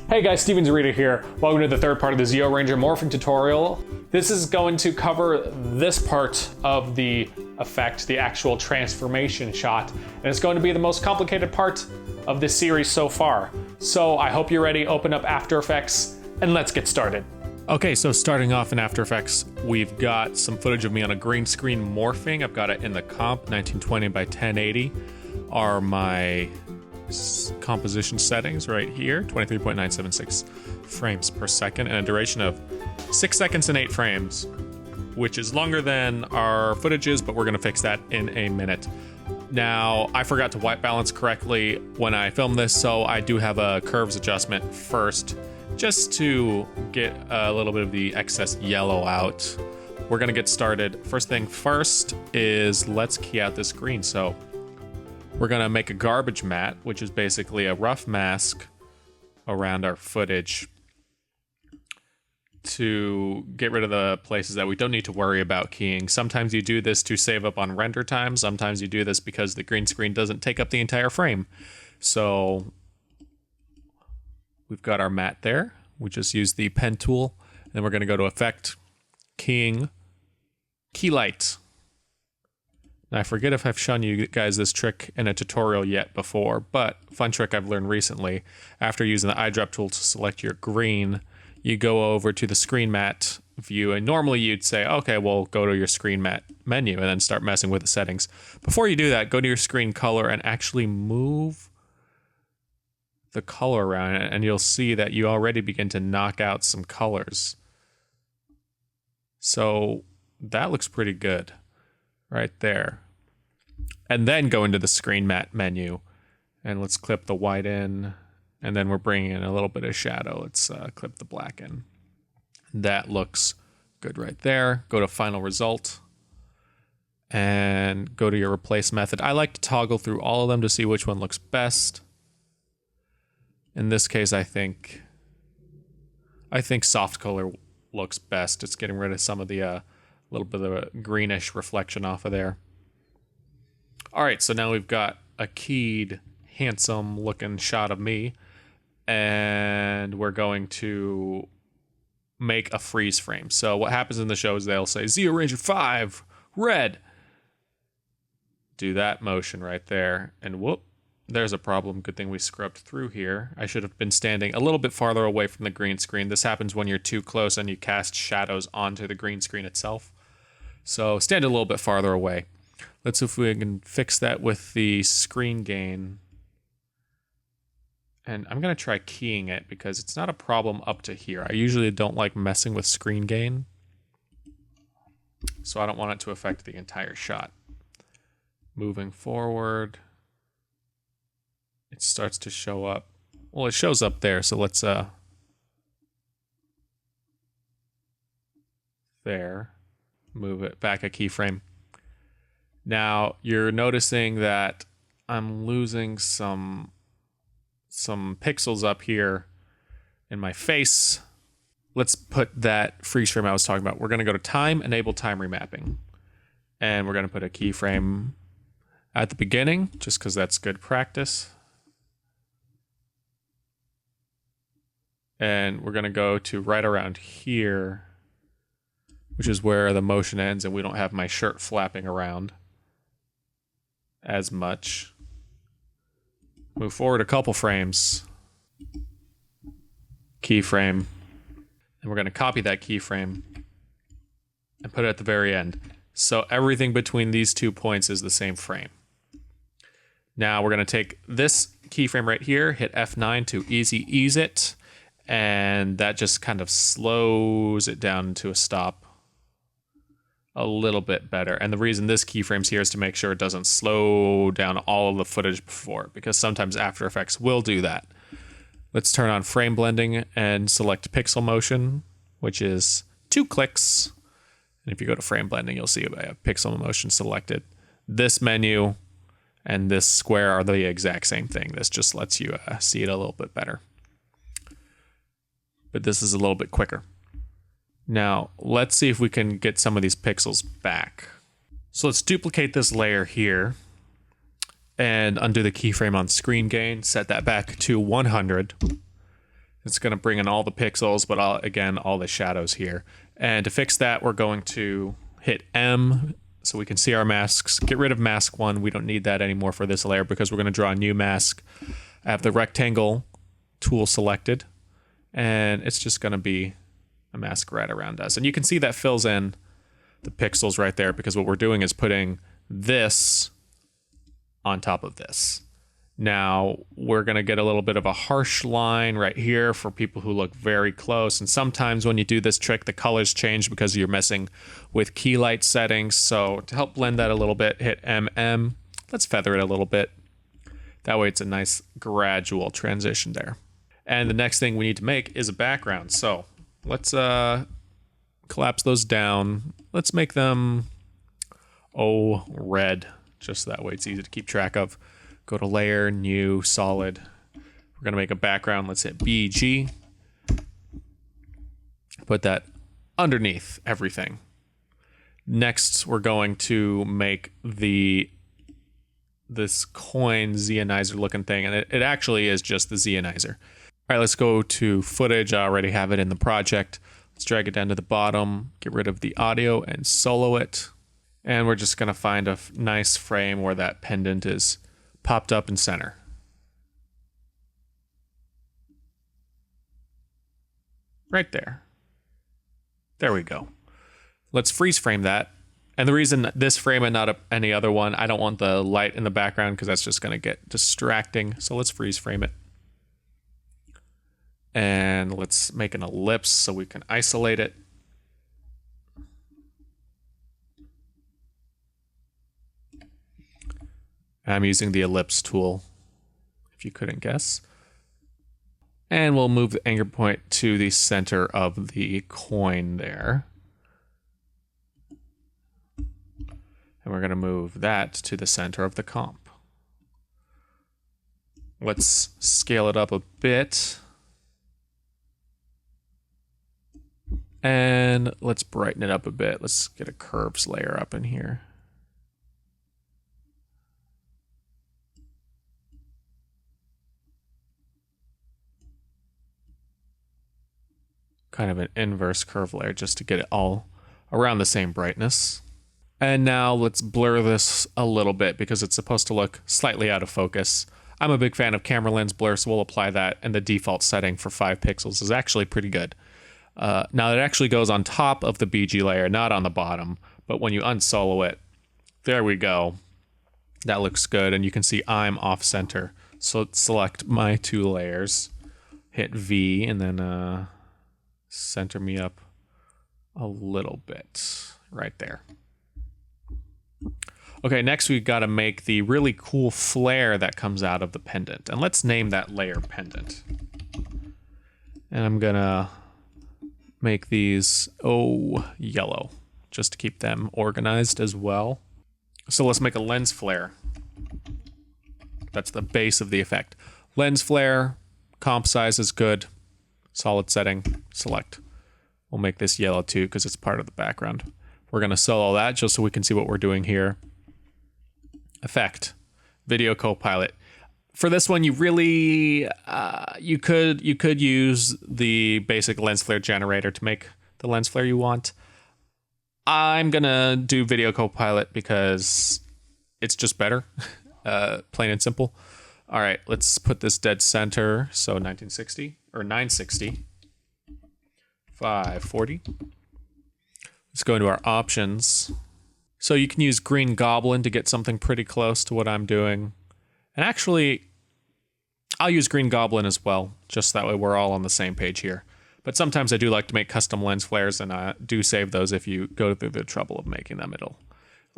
Hey guys, Steven Zarita here. Welcome to the third part of the Zeo Ranger morphing tutorial. This is going to cover this part of the effect, the actual transformation shot, and it's going to be the most complicated part of this series so far. So I hope you're ready, open up After Effects, and let's get started. Okay, so starting off in After Effects, we've got some footage of me on a green screen morphing. I've got it in the comp, 1920 by 1080 are my composition settings right here, 23.976 frames per second, and a duration of 6 seconds and 8 frames, which is longer than our footage is, but we're gonna fix that in a minute. Now, I forgot to white balance correctly when I filmed this, so I do have a curves adjustment first, just to get a little bit of the excess yellow out. We're gonna get started. First thing first is let's key out this green. So we're gonna make a garbage mat, which is basically a rough mask around our footage to get rid of the places that we don't need to worry about keying. Sometimes you do this to save up on render time. Sometimes you do this because the green screen doesn't take up the entire frame. So we've got our mat there. We just use the pen tool, and then we're gonna go to Effect, Keying, Key Light. Now, I forget if I've shown you guys this trick in a tutorial yet before, but fun trick I've learned recently. After using the eyedrop tool to select your green, you go over to the screen mat view, and normally you'd say, okay, well, go to your screen mat menu and then start messing with the settings. Before you do that, go to your screen color and actually move the color around, and you'll see that you already begin to knock out some colors. So that looks pretty good right there. And then go into the screen mat menu, and let's clip the white in, and then we're bringing in a little bit of shadow. Let's clip the black in. That looks good right there. Go to final result and go to your replace method. I like to toggle through all of them to see which one looks best. In this case, I think soft color looks best. It's getting rid of some of the little bit of a greenish reflection off of there. All right, so now we've got a keyed, handsome looking shot of me, and we're going to make a freeze frame. So what happens in the show is they'll say, Zeo Ranger 5, red. Do that motion right there, and whoop, there's a problem. Good thing we scrubbed through here. I should have been standing a little bit farther away from the green screen. This happens when you're too close and you cast shadows onto the green screen itself. So stand a little bit farther away. Let's see if we can fix that with the screen gain. And I'm gonna try keying it because it's not a problem up to here. I usually don't like messing with screen gain, so I don't want it to affect the entire shot. Moving forward, it starts to show up. Well, it shows up there, so let's there. Move it back a keyframe. Now you're noticing that I'm losing some pixels up here in my face. Let's put that freeze frame I was talking about. We're gonna go to time, enable time remapping. And we're gonna put a keyframe at the beginning, just because that's good practice. And we're gonna go to right around here, which is where the motion ends, and we don't have my shirt flapping around as much. Move forward a couple frames. Keyframe. And we're going to copy that keyframe and put it at the very end. So everything between these 2 points is the same frame. Now we're going to take this keyframe right here, hit F9 to easy ease it, and that just kind of slows it down to a stop a little bit better. And the reason this keyframe's here is to make sure it doesn't slow down all of the footage before, because sometimes After Effects will do that. Let's turn on frame blending and select pixel motion, which is 2 clicks. And if you go to frame blending, you'll see I have pixel motion selected. This menu and this square are the exact same thing. This just lets you see it a little bit better. But this is a little bit quicker. Now, let's see if we can get some of these pixels back. So let's duplicate this layer here and undo the keyframe on screen gain, set that back to 100. It's going to bring in all the pixels, but again, all the shadows here. And to fix that, we're going to hit M so we can see our masks. Get rid of mask 1. We don't need that anymore for this layer because we're going to draw a new mask. I have the rectangle tool selected, and it's just going to be a mask right around us. And you can see that fills in the pixels right there because what we're doing is putting this on top of this. Now we're going to get a little bit of a harsh line right here for people who look very close. And sometimes when you do this trick, the colors change because you're messing with key light settings. So to help blend that a little bit, hit MM. Let's feather it a little bit. That way it's a nice gradual transition there. And the next thing we need to make is a background. So let's collapse those down. Let's make them, red. Just that way it's easy to keep track of. Go to layer, new, solid. We're gonna make a background. Let's hit BG. Put that underneath everything. Next, we're going to make this coin Zeonizer looking thing, and it actually is just the Zeonizer. All right, let's go to footage. I already have it in the project. Let's drag it down to the bottom, get rid of the audio and solo it. And we're just gonna find a nice frame where that pendant is popped up in center. Right there. There we go. Let's freeze frame that. And the reason this frame and not any other one, I don't want the light in the background because that's just going to get distracting. So let's freeze frame it. And let's make an ellipse so we can isolate it. I'm using the ellipse tool, if you couldn't guess. And we'll move the anchor point to the center of the coin there. And we're going to move that to the center of the comp. Let's scale it up a bit. And let's brighten it up a bit. Let's get a curves layer up in here. Kind of an inverse curve layer just to get it all around the same brightness. And now let's blur this a little bit because it's supposed to look slightly out of focus. I'm a big fan of camera lens blur, so we'll apply that, and the default setting for 5 pixels is actually pretty good. Now it actually goes on top of the BG layer, not on the bottom, but when you unsolo it, there we go. That looks good, and you can see I'm off center. So let's select my 2 layers, hit V, and then center me up a little bit right there. Okay, next we've got to make the really cool flare that comes out of the pendant. And let's name that layer pendant. And I'm gonna make these, yellow, just to keep them organized as well. So let's make a lens flare. That's the base of the effect. Lens flare, comp size is good. Solid setting, select. We'll make this yellow too because it's part of the background. We're gonna solo that just so we can see what we're doing here. Effect, Video Copilot. For this one, you really, you could use the basic lens flare generator to make the lens flare you want. I'm gonna do Video Copilot because it's just better, plain and simple. All right, let's put this dead center. So 1960 or 960, 540. Let's go into our options. So you can use Green Goblin to get something pretty close to what I'm doing. And actually, I'll use Green Goblin as well, just that way we're all on the same page here. But sometimes I do like to make custom lens flares, and I do save those if you go through the trouble of making them. It'll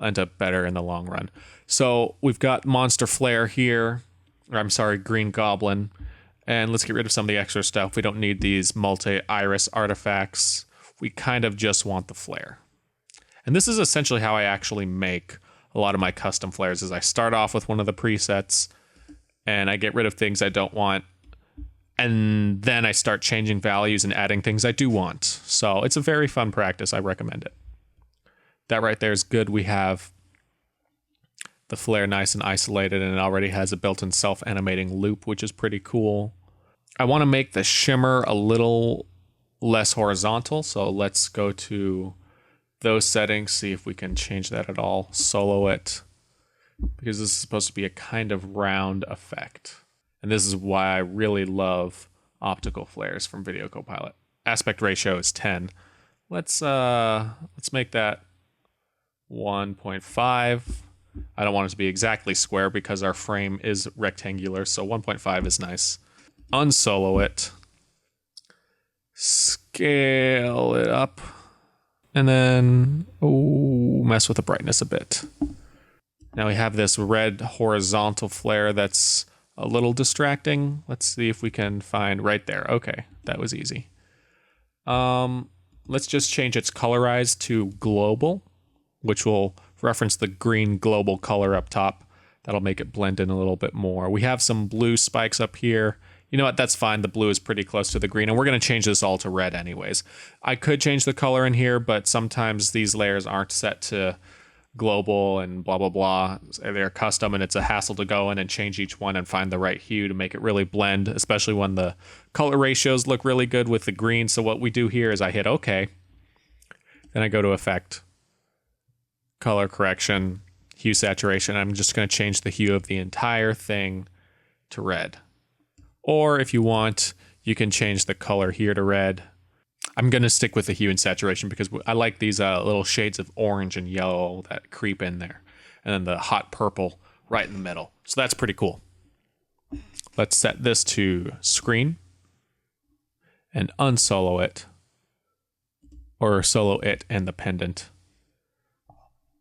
end up better in the long run. So we've got Monster Flare here, or I'm sorry, Green Goblin. And let's get rid of some of the extra stuff. We don't need these multi-iris artifacts. We kind of just want the flare. And this is essentially how I actually make a lot of my custom flares, is I start off with one of the presets and I get rid of things I don't want. And then I start changing values and adding things I do want. So it's a very fun practice. I recommend it. That right there is good. We have the flare nice and isolated, and it already has a built-in self-animating loop, which is pretty cool. I want to make the shimmer a little less horizontal. So let's go to those settings, see if we can change that at all. Solo it, because this is supposed to be a kind of round effect. And this is why I really love optical flares from Video Copilot. Aspect ratio is 10. Let's make that 1.5. I don't want it to be exactly square because our frame is rectangular, so 1.5 is nice. Unsolo it. Scale it up. And then mess with the brightness a bit. Now we have this red horizontal flare that's a little distracting. Let's see if we can find right there. Okay, that was easy. Let's just change its colorize to global, which will reference the green global color up top. That'll make it blend in a little bit more. We have some blue spikes up here. You know what? That's fine. The blue is pretty close to the green, and we're going to change this all to red anyways. I could change the color in here, but sometimes these layers aren't set to global and blah, blah, blah. They're custom, and it's a hassle to go in and change each one and find the right hue to make it really blend, especially when the color ratios look really good with the green. So what we do here is I hit OK. Then I go to Effect, Color Correction, Hue Saturation. I'm just going to change the hue of the entire thing to red. Or if you want, you can change the color here to red. I'm going to stick with the hue and saturation because I like these little shades of orange and yellow that creep in there. And then the hot purple right in the middle. So that's pretty cool. Let's set this to screen and unsolo it. Or solo it and the pendant.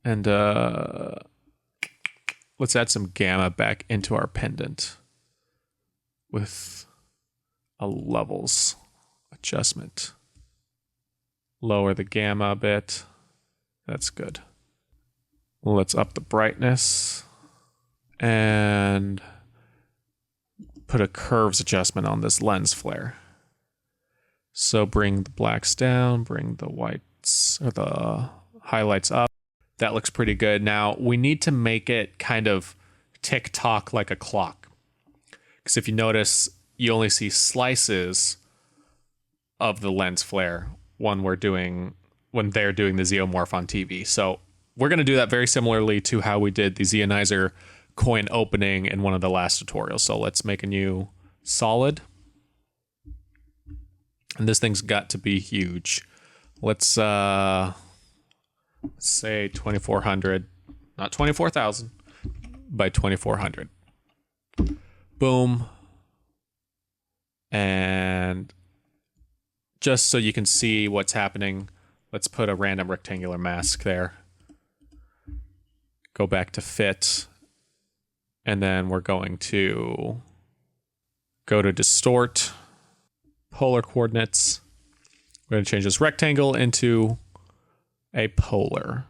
And let's add some gamma back into our pendant with a levels adjustment. Lower the gamma a bit. That's good. Let's up the brightness and put a curves adjustment on this lens flare. So bring the blacks down, bring the whites or the highlights up. That looks pretty good. Now we need to make it kind of tick-tock like a clock. Because if you notice, you only see slices of the lens flare when they're doing the Zeo Morph on TV. So we're going to do that very similarly to how we did the Zeonizer coin opening in one of the last tutorials. So let's make a new solid. And this thing's got to be huge. Let's say 2400, not 24,000, by 2400. Boom. And just so you can see what's happening, let's put a random rectangular mask there. Go back to fit. And then we're going to go to distort, polar coordinates. We're going to change this rectangle into a polar.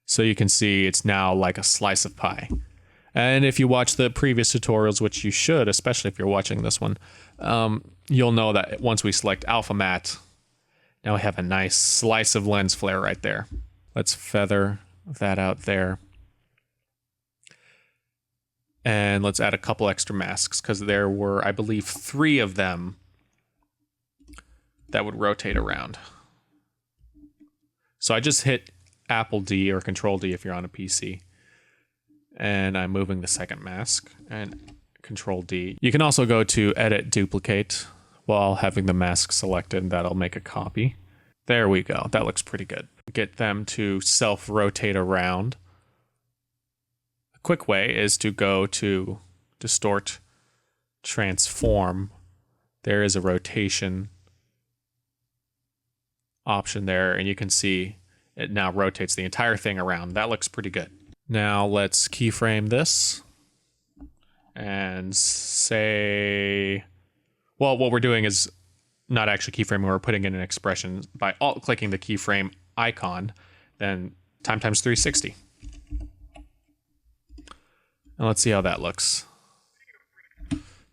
So you can see it's now like a slice of pie. And if you watch the previous tutorials, which you should, especially if you're watching this one, you'll know that once we select alpha matte, now we have a nice slice of lens flare right there. Let's feather that out there. And let's add a couple extra masks because there were, I believe, 3 of them that would rotate around. So I just hit Apple D or Control D if you're on a PC. And I'm moving the second mask and Control D. You can also go to Edit Duplicate while having the mask selected. That'll make a copy. There we go. That looks pretty good. Get them to self-rotate around. A quick way is to go to Distort, Transform. There is a rotation option there, and you can see it now rotates the entire thing around. That looks pretty good. Now let's keyframe this and say, well, what we're doing is not actually keyframing, we're putting in an expression by alt-clicking the keyframe icon, then times 360. And let's see how that looks.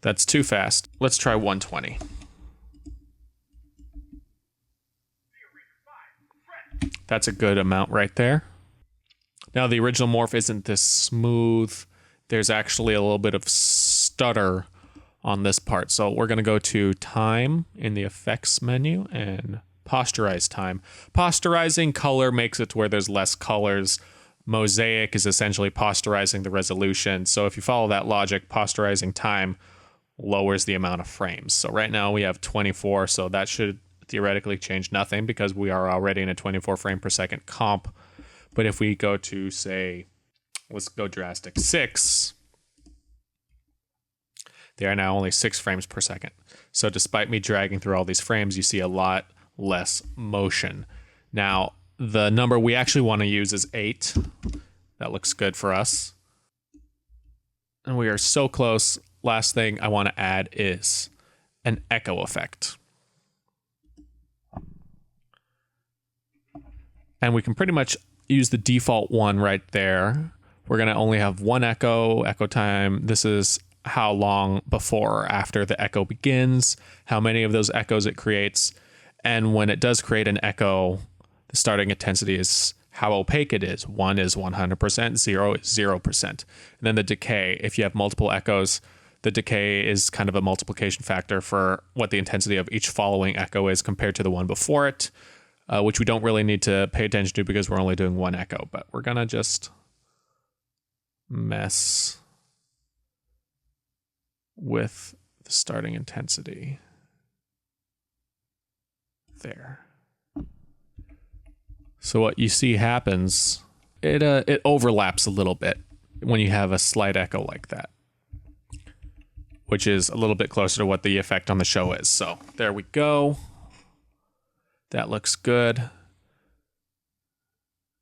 That's too fast. Let's try 120. That's a good amount right there. Now the original morph isn't this smooth. There's actually a little bit of stutter on this part. So we're going to go to time in the effects menu and posterize time. Posterizing color makes it to where there's less colors. Mosaic is essentially posterizing the resolution. So if you follow that logic, posterizing time lowers the amount of frames. So right now we have 24, so that should theoretically change nothing because we are already in a 24 frame per second comp. But if we go to, say, let's go drastic 6, they are now only 6 frames per second. So despite me dragging through all these frames, you see a lot less motion. Now, the number we actually want to use is 8. That looks good for us. And we are so close. Last thing I want to add is an echo effect. And we can pretty much use the default one right there. We're going to only have one echo time. This is how long before or after the echo begins, how many of those echoes it creates. And when it does create an echo, the starting intensity is how opaque it is. 1 is 100%, 0 is 0%. And then the decay, if you have multiple echoes, the decay is kind of a multiplication factor for what the intensity of each following echo is compared to the one before it, which we don't really need to pay attention to because we're only doing one echo. But we're going to just mess with the starting intensity there. So what you see happens, it overlaps a little bit when you have a slight echo like that, which is a little bit closer to what the effect on the show is. So there we go. That looks good.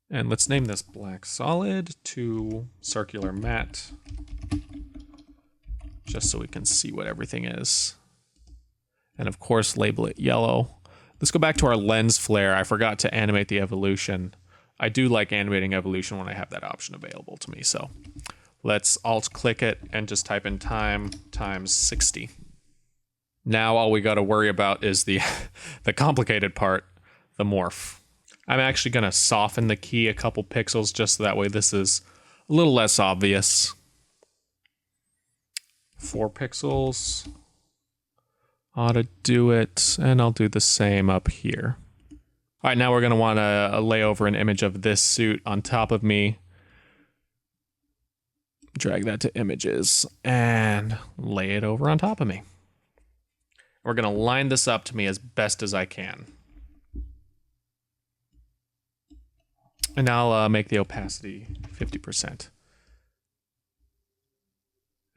And let's name this black solid to circular matte, just so we can see what everything is. And of course, label it yellow. Let's go back to our lens flare. I forgot to animate the evolution. I do like animating evolution when I have that option available to me. So let's alt click it and just type in time times 60. Now all we got to worry about is the complicated part, the morph. I'm actually going to soften the key a couple pixels just so that way this is a little less obvious. 4 pixels ought to do it, and I'll do the same up here. All right, now we're going to want to lay over an image of this suit on top of me. Drag that to images and lay it over on top of me. We're going to line this up to me as best as I can. And I'll make the opacity 50%.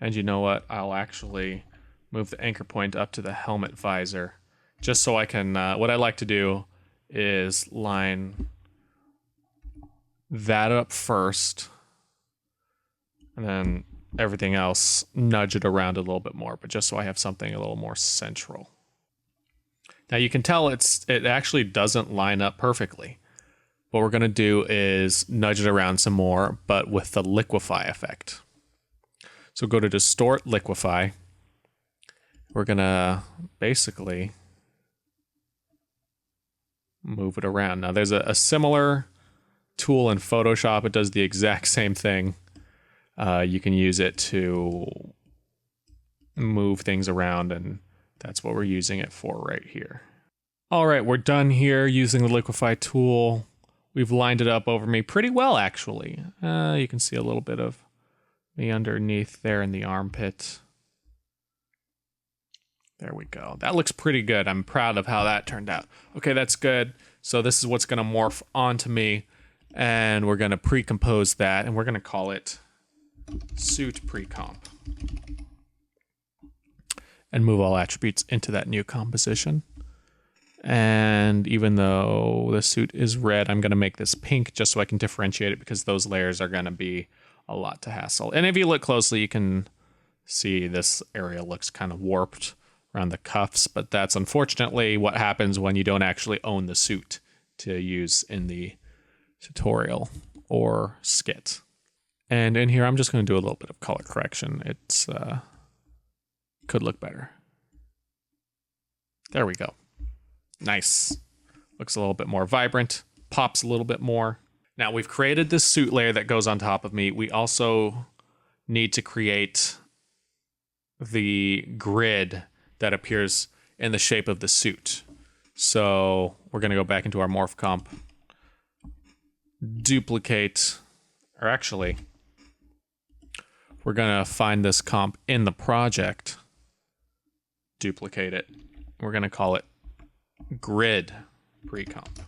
And you know what? I'll actually move the anchor point up to the helmet visor, just so I can, what I like to do is line that up first, and then everything else nudge it around a little bit more, but just so I have something a little more central. Now you can tell it actually doesn't line up perfectly. What we're going to do is nudge it around some more, but with the liquefy effect. So go to distort liquefy. We're going to basically move it around. Now there's a similar tool in Photoshop. It does the exact same thing. You can use it to move things around, and that's what we're using it for right here. All right, we're done here using the liquefy tool. We've lined it up over me pretty well, actually. You can see a little bit of me underneath there in the armpit. There we go. That looks pretty good. I'm proud of how that turned out. Okay, that's good. So this is what's going to morph onto me, and we're going to pre-compose that, and we're going to call it suit pre-comp. And move all attributes into that new composition. And even though the suit is red, I'm going to make this pink just so I can differentiate it, because those layers are going to be a lot to hassle. And if you look closely, you can see this area looks kind of warped around the cuffs, but that's unfortunately what happens when you don't actually own the suit to use in the tutorial or skit. And in here, I'm just going to do a little bit of color correction. It's could look better. There we go. Nice. Looks a little bit more vibrant, pops a little bit more. Now we've created this suit layer that goes on top of me. We also need to create the grid that appears in the shape of the suit. So we're going to go back into our morph comp, duplicate, or actually, we're going to find this comp in the project, duplicate it. We're going to call it grid pre-comp.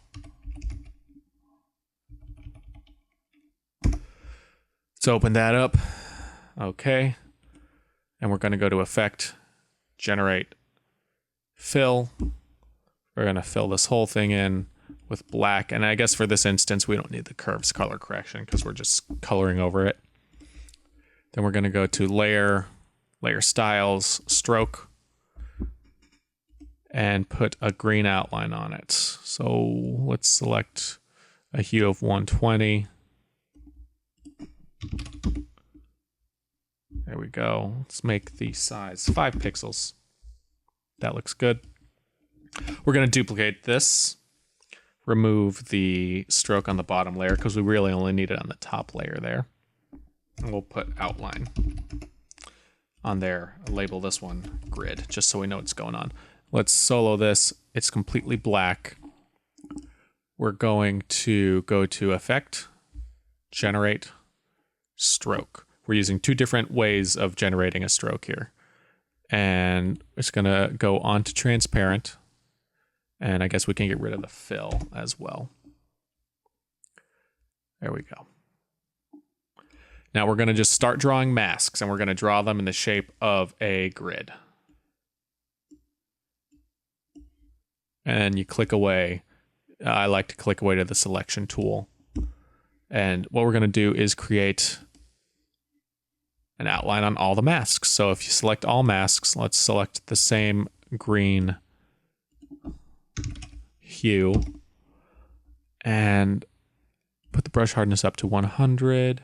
Let's open that up. Okay. And we're going to go to Effect, Generate, Fill. We're going to fill this whole thing in with black. And I guess for this instance, we don't need the curves color correction because we're just coloring over it. Then we're going to go to Layer, Layer Styles, Stroke, and put a green outline on it. So let's select a hue of 120. There we go. Let's make the size 5 pixels. That looks good. We're going to duplicate this, remove the stroke on the bottom layer because we really only need it on the top layer there. And we'll put outline on there. Label this one grid just so we know what's going on. Let's solo this. It's completely black. We're going to go to Effect, Generate, Stroke. We're using 2 different ways of generating a stroke here. And it's going to go on to Transparent. And I guess we can get rid of the fill as well. There we go. Now we're going to just start drawing masks, and we're going to draw them in the shape of a grid. And you click away. I like to click away to the selection tool. And what we're going to do is create an outline on all the masks. So if you select all masks, let's select the same green hue and put the brush hardness up to 100.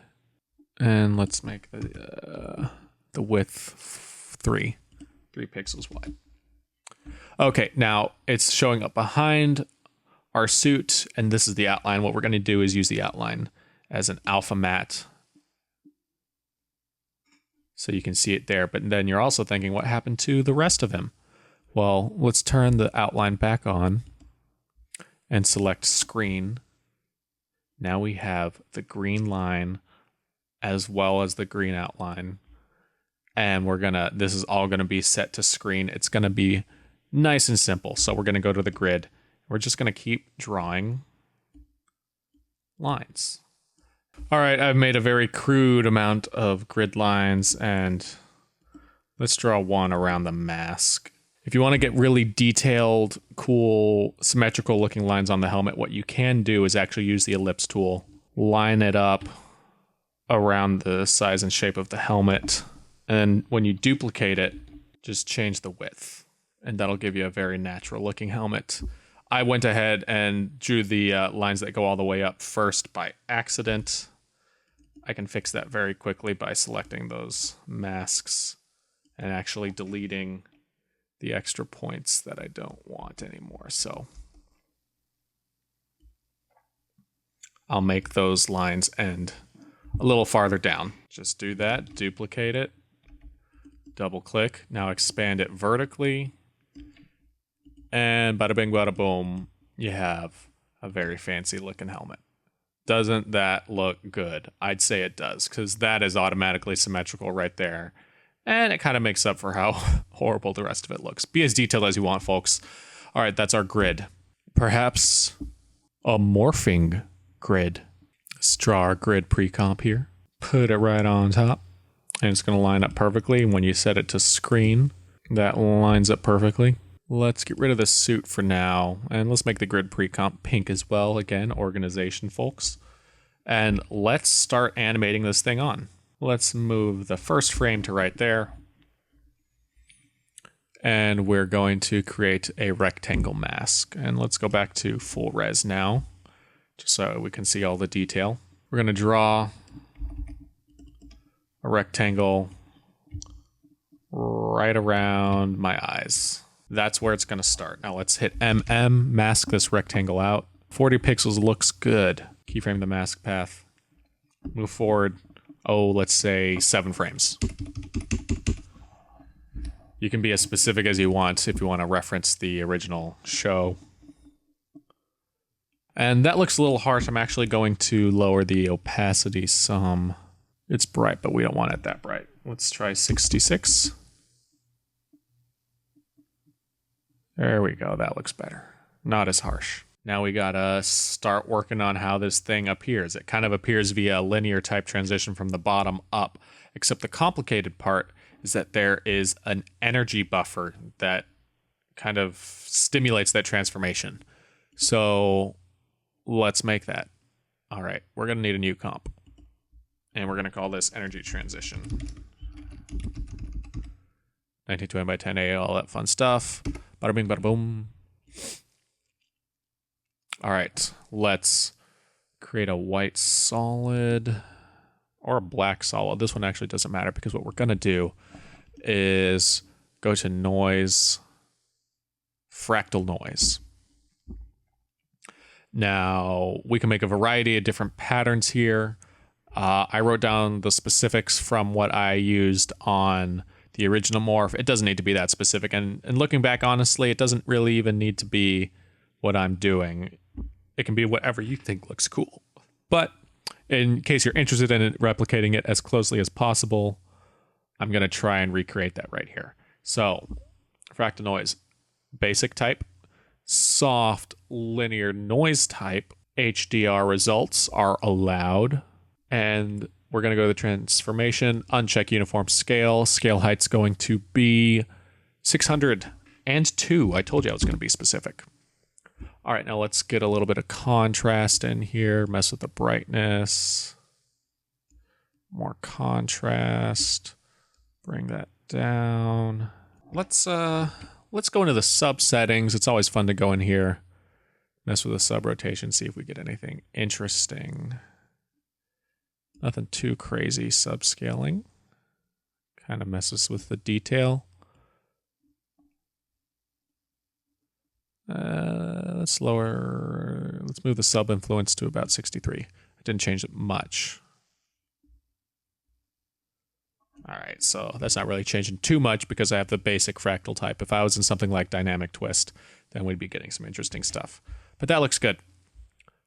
And let's make the width 3 pixels wide. Okay, now it's showing up behind our suit, and this is the outline. What we're going to do is use the outline as an alpha matte, so you can see it there. But then you're also thinking, what happened to the rest of him? Well, let's turn the outline back on and select Screen. Now we have the green line as well as the green outline. And this is all gonna be set to screen. It's gonna be nice and simple. So we're gonna go to the grid. We're just gonna keep drawing lines. All right, I've made a very crude amount of grid lines, and let's draw one around the mask. If you want to get really detailed, cool, symmetrical looking lines on the helmet, what you can do is actually use the ellipse tool, line it up around the size and shape of the helmet, and when you duplicate it, just change the width, and that'll give you a very natural looking helmet. I went ahead and drew the lines that go all the way up first by accident. I can fix that very quickly by selecting those masks and actually deleting the extra points that I don't want anymore. So I'll make those lines end a little farther down. Just do that, duplicate it, double click. Now expand it vertically. And bada bing, bada boom, you have a very fancy looking helmet. Doesn't that look good? I'd say it does, because that is automatically symmetrical right there. And it kind of makes up for how horrible the rest of it looks. Be as detailed as you want, folks. All right, that's our grid. Perhaps a morphing grid. Let's draw our grid pre-comp here. Put it right on top. And it's going to line up perfectly. When you set it to screen, that lines up perfectly. Let's get rid of the suit for now, and let's make the grid pre-comp pink as well. Again, organization, folks. And let's start animating this thing on. Let's move the first frame to right there. And we're going to create a rectangle mask. And let's go back to full res now, just so we can see all the detail. We're going to draw a rectangle right around my eyes. That's where it's going to start. Now let's hit MM, mask this rectangle out. 40 pixels looks good. Keyframe the mask path. Move forward, let's say 7 frames. You can be as specific as you want if you want to reference the original show. And that looks a little harsh. I'm actually going to lower the opacity some. It's bright, but we don't want it that bright. Let's try 66. There we go. That looks better. Not as harsh. Now we gotta start working on how this thing appears. It kind of appears via a linear type transition from the bottom up, except the complicated part is that there is an energy buffer that kind of stimulates that transformation. So let's make that. All right, we're gonna need a new comp. And we're gonna call this energy transition. 1920 by 1080, all that fun stuff. Bada bing, bada boom. All right, let's create a white solid or a black solid. This one actually doesn't matter because what we're gonna do is go to noise, fractal noise. Now we can make a variety of different patterns here. I wrote down the specifics from what I used on the original morph. It doesn't need to be that specific. And looking back, honestly, it doesn't really even need to be what I'm doing. It can be whatever you think looks cool. But in case you're interested in replicating it as closely as possible, I'm going to try and recreate that right here. So fractal noise, basic type, soft linear noise type, HDR results are allowed. And we're going to go to the transformation, uncheck uniform scale. Scale height's going to be 602. I told you I was going to be specific. All right, now let's get a little bit of contrast in here, mess with the brightness. More contrast. Bring that down. Let's go into the sub settings. It's always fun to go in here, mess with the sub rotation, see if we get anything interesting. Nothing too crazy. Subscaling kind of messes with the detail. Let's move the sub influence to about 63. I didn't change it much. All right, so that's not really changing too much because I have the basic fractal type. If I was in something like dynamic twist, then we'd be getting some interesting stuff. But that looks good.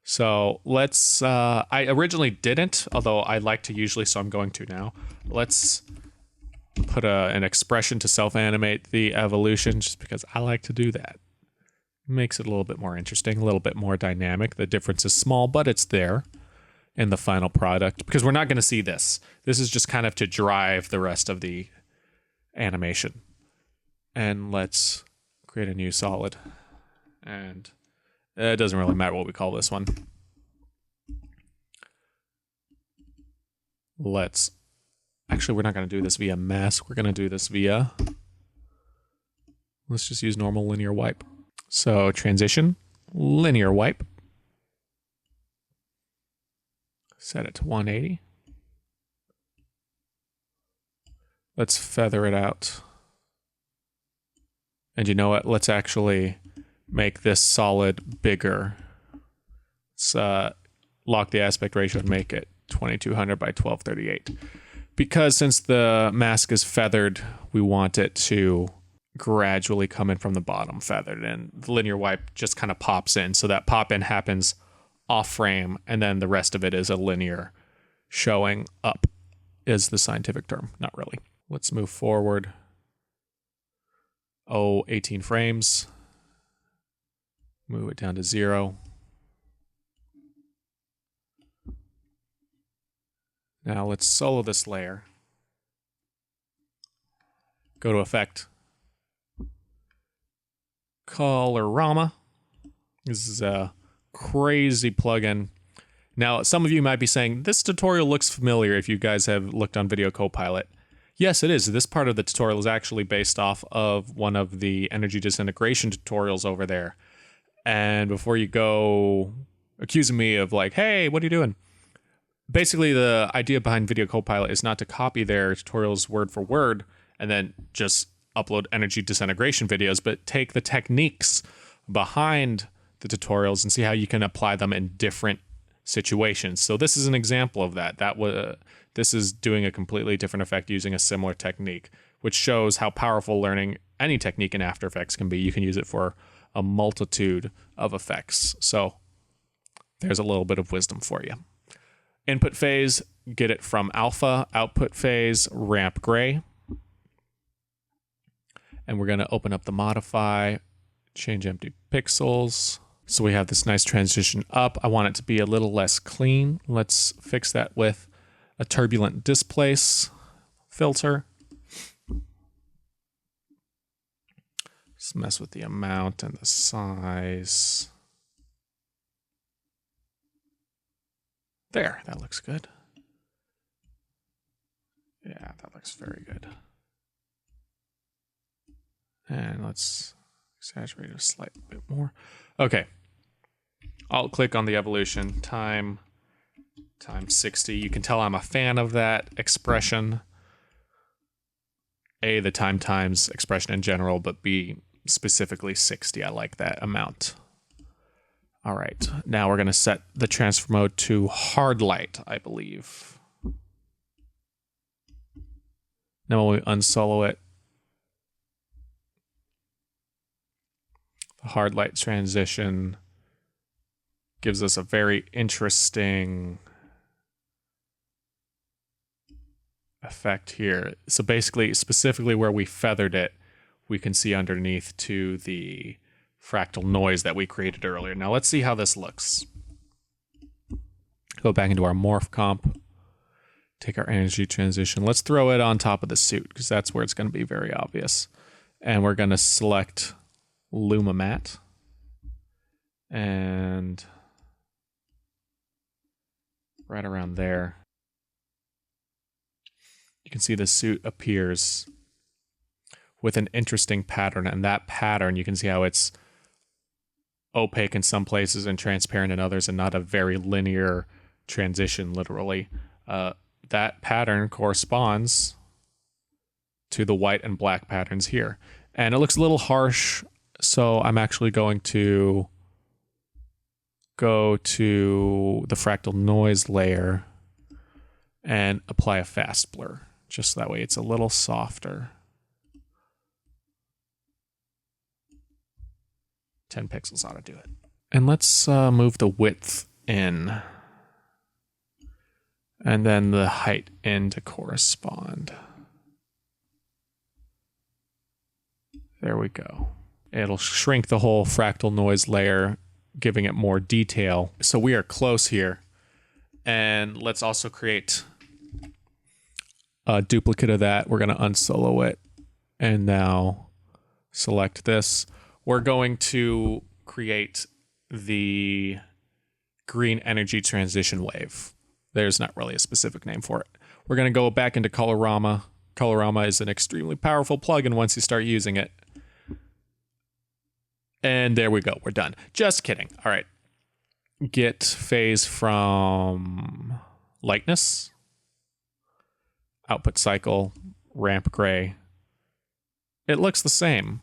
So let's, I originally didn't, although I like to usually, so I'm going to now. Let's put an expression to self-animate the evolution just because I like to do that. Makes it a little bit more interesting, a little bit more dynamic. The difference is small, but it's there in the final product because we're not going to see this. This is just kind of to drive the rest of the animation. And let's create a new solid. And it doesn't really matter what we call this one. Actually, we're not going to do this via mask. We're going to do this via, let's just use normal linear wipe. So transition, linear wipe. Set it to 180. Let's feather it out. And you know what? Let's actually make this solid bigger. Let's lock the aspect ratio and make it 2200 by 1238. Because since the mask is feathered, we want it to gradually come in from the bottom feathered, and the linear wipe just kind of pops in. So that pop in happens off frame, and then the rest of it is a linear showing up is the scientific term. Not really. Let's move forward. 18 frames. Move it down to 0. Now let's solo this layer. Go to Effect. Colorama. This is a crazy plugin. Now, some of you might be saying, this tutorial looks familiar if you guys have looked on Video Copilot. Yes, it is. This part of the tutorial is actually based off of one of the energy disintegration tutorials over there. And before you go accusing me of like, hey, what are you doing? Basically, the idea behind Video Copilot is not to copy their tutorials word for word and then just upload energy disintegration videos, but take the techniques behind the tutorials and see how you can apply them in different situations. So this is an example of that. This is doing a completely different effect using a similar technique, which shows how powerful learning any technique in After Effects can be. You can use it for a multitude of effects. So there's a little bit of wisdom for you. Input phase, get it from alpha. Output phase, ramp gray. And we're going to open up the modify, change empty pixels. So we have this nice transition up. I want it to be a little less clean. Let's fix that with a turbulent displace filter. Just mess with the amount and the size. There, that looks good. Yeah, that looks very good. And let's exaggerate it a slight bit more. Okay. I'll click on the evolution time 60. You can tell I'm a fan of that expression. A, the time times expression in general, but B, specifically 60. I like that amount. All right. Now we're going to set the transfer mode to hard light, I believe. Now when we unsolo it, the hard light transition gives us a very interesting effect here. So basically, specifically where we feathered it, we can see underneath to the fractal noise that we created earlier. Now let's see how this looks. Go back into our morph comp, take our energy transition. Let's throw it on top of the suit because that's where it's going to be very obvious. And we're going to select Luma Matte and right around there. You can see the suit appears with an interesting pattern, and that pattern, you can see how it's opaque in some places and transparent in others, and not a very linear transition, literally. That pattern corresponds to the white and black patterns here. And it looks a little harsh, so I'm actually going to go to the fractal noise layer and apply a fast blur, just so that way it's a little softer. 10 pixels ought to do it. And let's move the width in. And then the height in to correspond. There we go. It'll shrink the whole fractal noise layer, giving it more detail. So we are close here. And let's also create a duplicate of that. We're going to unsolo it. And now select this. We're going to create the green energy transition wave. There's not really a specific name for it. We're going to go back into Colorama. Colorama is an extremely powerful plugin once you start using it. And there we go. We're done. Just kidding. All right. Get phase from lightness. Output cycle. Ramp gray. It looks the same.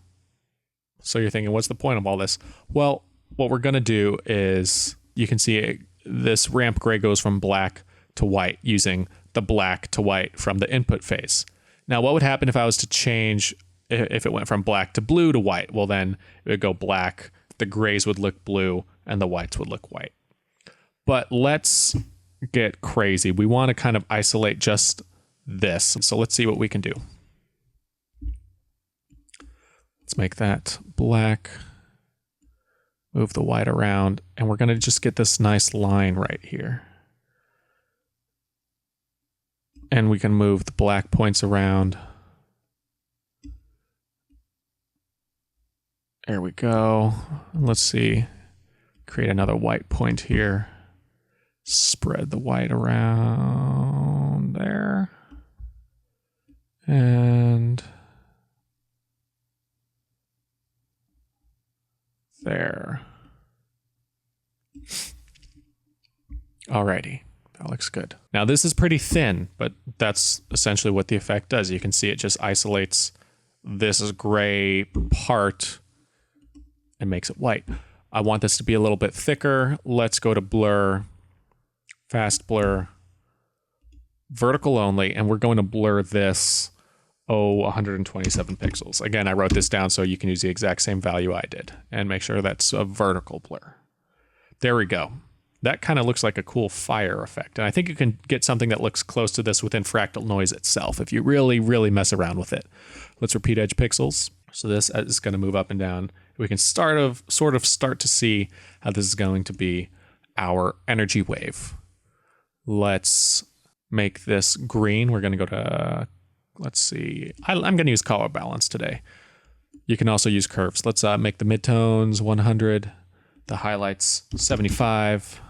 So you're thinking, what's the point of all this? Well, what we're going to do is, you can see this ramp gray goes from black to white using the black to white from the input phase. Now, what would happen if I was to change, if it went from black to blue to white? Well, then it would go black, the grays would look blue, and the whites would look white. But let's get crazy. We want to kind of isolate just this. So let's see what we can do. Let's make that black, move the white around, and we're going to just get this nice line right here. And we can move the black points around. There we go. Let's see. Create another white point here. Spread the white around there. And there. Alrighty, that looks good. Now this is pretty thin, but that's essentially what the effect does. You can see it just isolates this gray part and makes it white. I want this to be a little bit thicker. Let's go to blur, fast blur, vertical only, and we're going to blur this 127 pixels. Again, I wrote this down so you can use the exact same value I did and make sure that's a vertical blur. There we go. That kind of looks like a cool fire effect. And I think you can get something that looks close to this within fractal noise itself if you really, really mess around with it. Let's repeat edge pixels. So this is going to move up and down. We can sort of start to see how this is going to be our energy wave. Let's make this green. We're going to go to, let's see. I'm going to use color balance today. You can also use curves. Let's make the midtones 100, the highlights 75,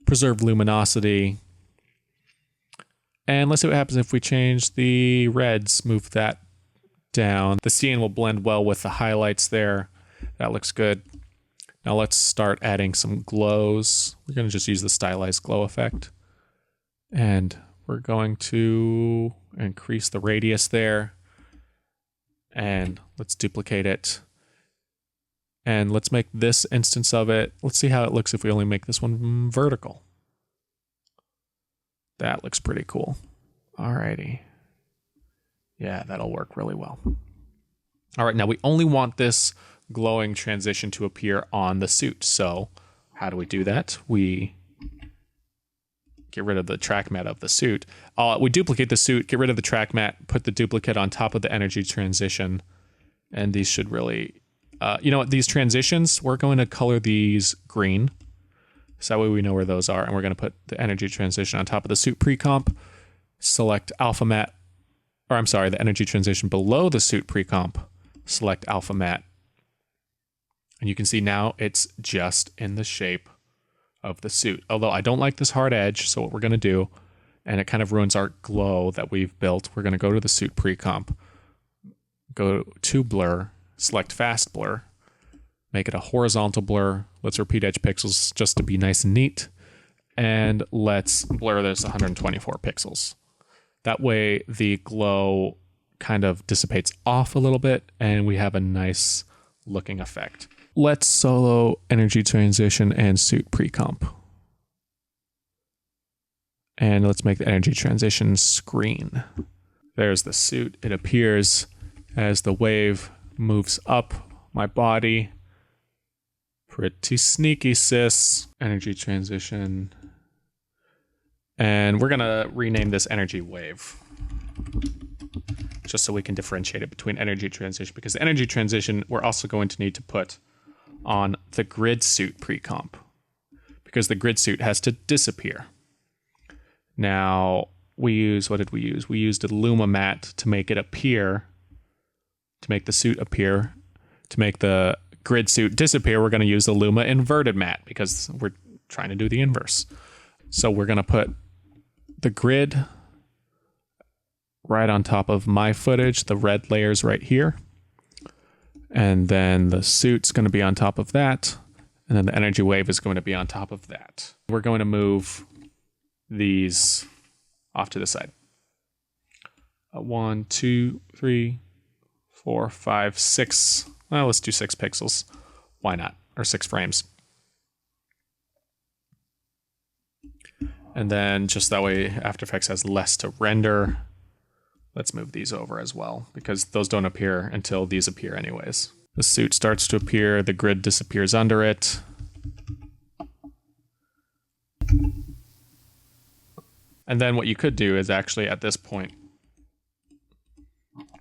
preserve luminosity. And let's see what happens if we change the reds, move that down. The cyan will blend well with the highlights there. That looks good. Now let's start adding some glows. We're going to just use the stylized glow effect. And we're going to increase the radius there. And let's duplicate it. And let's make this instance of it. Let's see how it looks if we only make this one vertical. That looks pretty cool. Alrighty. Yeah, that'll work really well. All right, now we only want this glowing transition to appear on the suit. So how do we do that? We get rid of the track matte of the suit. We duplicate the suit, get rid of the track matte, put the duplicate on top of the energy transition. And these should really, you know what, these transitions, we're going to color these green. So that way we know where those are. And we're going to put the energy transition on top of the suit pre-comp, select alpha matte, or I'm sorry, the energy transition below the suit pre-comp, select alpha matte. And you can see now it's just in the shape of the suit. Although I don't like this hard edge, so what we're going to do, and it kind of ruins our glow that we've built, we're going to go to the suit pre-comp, go to blur, select fast blur, make it a horizontal blur. Let's repeat edge pixels just to be nice and neat. And let's blur this 124 pixels. That way the glow kind of dissipates off a little bit and we have a nice looking effect. Let's solo energy transition and suit pre-comp. And let's make the energy transition screen. There's the suit. It appears as the wave moves up my body. Pretty sneaky, sis. Energy transition. And we're gonna rename this energy wave, just so we can differentiate it between energy transition, because the energy transition we're also going to need to put on the grid suit pre-comp, because the grid suit has to disappear. Now we use, what did we use? We used a Luma matte to make it appear, to make the suit appear. To make the grid suit disappear, we're going to use the Luma inverted matte because we're trying to do the inverse. So we're going to put the grid right on top of my footage, the red layers right here. And then the suit's going to be on top of that. And then the energy wave is going to be on top of that. We're going to move these off to the side. 1, 2, 3, 4, 5, 6. Well, let's do 6 pixels. Why not? Or 6 frames. And then just that way After Effects has less to render. Let's move these over as well, because those don't appear until these appear anyways. The suit starts to appear, the grid disappears under it. And then what you could do is actually at this point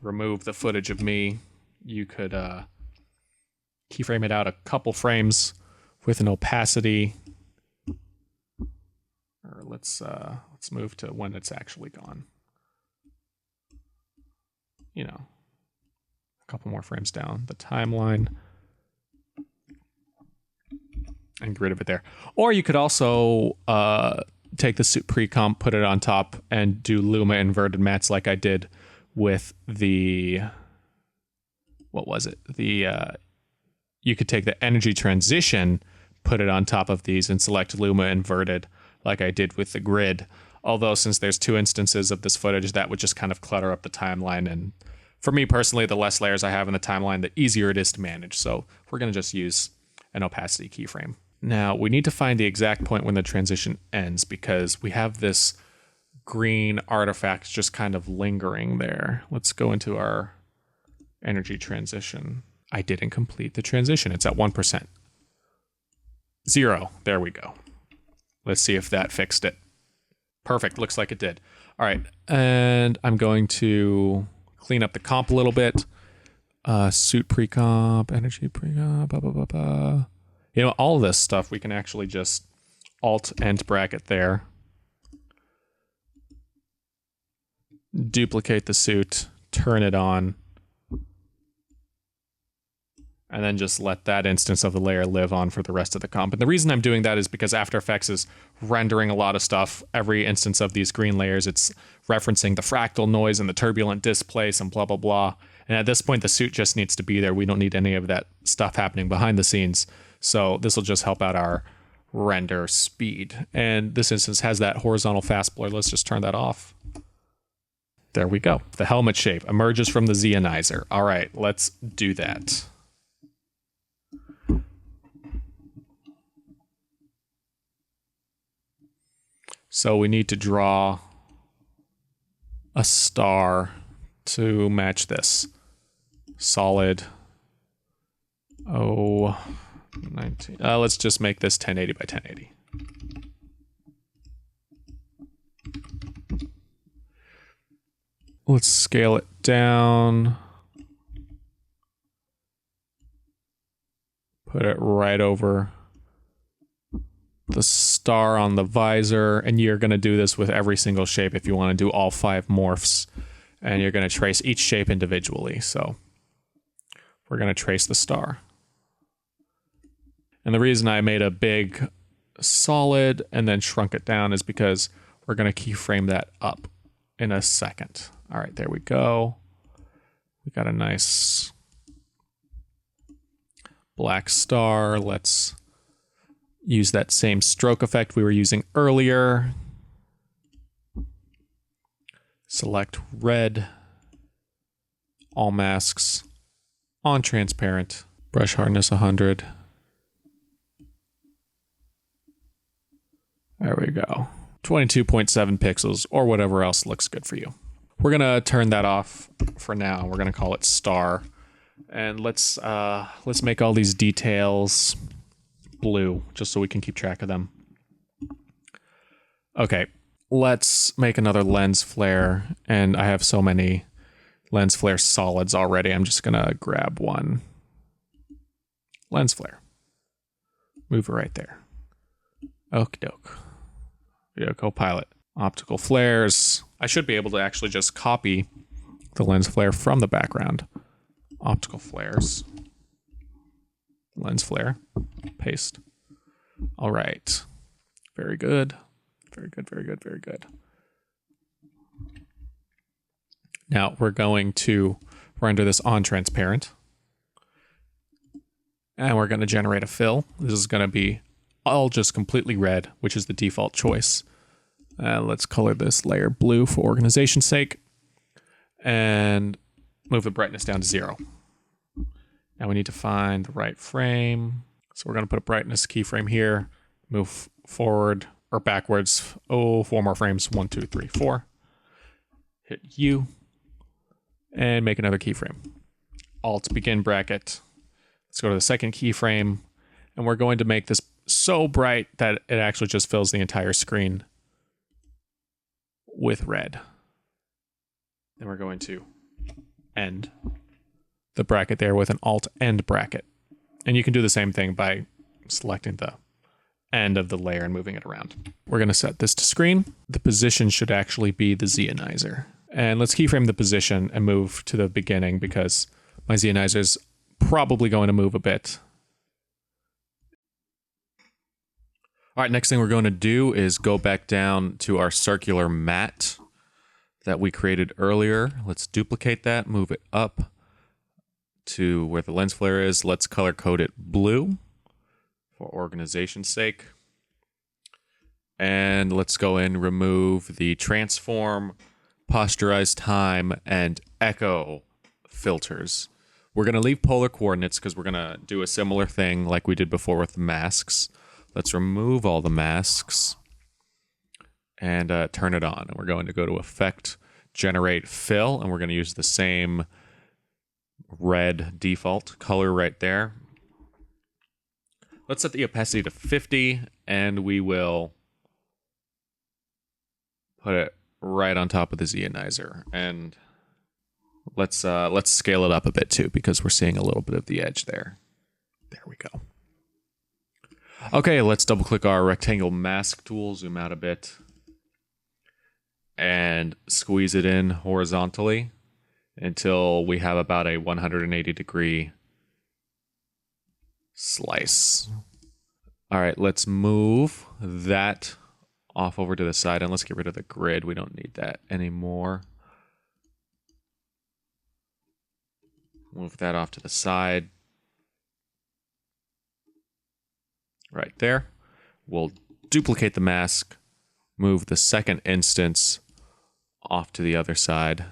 remove the footage of me. You could keyframe it out a couple frames with an opacity. Or let's move to when it's actually gone. You know, a couple more frames down the timeline. And get rid of it there. Or you could also take the suit pre-comp, put it on top, and do Luma inverted mattes like I did with the, what was it? You could take the energy transition, put it on top of these, and select Luma inverted like I did with the grid. Although since there's 2 instances of this footage, that would just kind of clutter up the timeline. And for me personally, the less layers I have in the timeline, the easier it is to manage. So we're going to just use an opacity keyframe. Now we need to find the exact point when the transition ends, because we have this green artifacts just kind of lingering there. Let's go into our energy transition. I didn't complete the transition. It's at 1%. 0. There we go. Let's see if that fixed it. Perfect. Looks like it did. All right. And I'm going to clean up the comp a little bit. Suit pre-comp, energy pre-comp, blah, blah, blah, blah. You know, all this stuff we can actually just alt end bracket there. Duplicate the suit, turn it on, and then just let that instance of the layer live on for the rest of the comp. And the reason I'm doing that is because After Effects is rendering a lot of stuff. Every instance of these green layers, it's referencing the fractal noise and the turbulent displace and blah, blah, blah. And at this point, the suit just needs to be there. We don't need any of that stuff happening behind the scenes. So this will just help out our render speed. And this instance has that horizontal fast blur. Let's just turn that off. There we go. The helmet shape emerges from the Zeonizer. All right, let's do that. So we need to draw a star to match this. Solid 19. Let's just make this 1080 by 1080. Let's scale it down. Put it right over the star on the visor. And you're going to do this with every single shape if you want to do all 5 morphs. And you're going to trace each shape individually. So we're going to trace the star. And the reason I made a big solid and then shrunk it down is because we're going to keyframe that up in a second. All right, there we go. We got a nice black star. Let's use that same stroke effect we were using earlier. Select red, all masks, on transparent, brush hardness 100. There we go. 22.7 pixels or whatever else looks good for you. We're gonna turn that off for now. We're gonna call it star. And let's make all these details blue just so we can keep track of them. Okay, let's make another lens flare. And I have so many lens flare solids already. I'm just gonna grab one lens flare. Move it right there. Okie doke. Video Copilot. Optical flares. I should be able to actually just copy the lens flare from the background. Optical flares. Lens flare. Paste. All right. Very good. Very good, very good, very good. Now we're going to render this on transparent. And we're going to generate a fill. This is going to be all just completely red, which is the default choice. Let's color this layer blue for organization's sake. And move the brightness down to 0. Now we need to find the right frame. So we're going to put a brightness keyframe here. Move forward or backwards. 4 more frames. 1, 2, 3, 4. Hit U. And make another keyframe. Alt begin bracket. Let's go to the second keyframe. And we're going to make this so bright that it actually just fills the entire screen with red. Then we're going to end the bracket there with an alt end bracket. And you can do the same thing by selecting the end of the layer and moving it around. We're going to set this to screen. The position should actually be the Zeonizer. And let's keyframe the position and move to the beginning because my Zeonizer is probably going to move a bit. All right, next thing we're going to do is go back down to our circular mat that we created earlier. Let's duplicate that, move it up to where the lens flare is. Let's color code it blue for organization's sake. And let's go in, remove the transform, posterize time, and echo filters. We're going to leave polar coordinates because we're going to do a similar thing like we did before with the masks. Let's remove all the masks. and turn it on. And we're going to go to Effect, Generate Fill, and we're going to use the same red default color right there. Let's set the opacity to 50, and we will put it right on top of the Zeonizer. And let's scale it up a bit too, because we're seeing a little bit of the edge there. There we go. Okay, let's double click our rectangle mask tool, zoom out a bit, and squeeze it in horizontally until we have about a 180-degree slice. All right, let's move that off over to the side, and let's get rid of the grid. We don't need that anymore. Move that off to the side. Right there. We'll duplicate the mask, move the second instance off to the other side.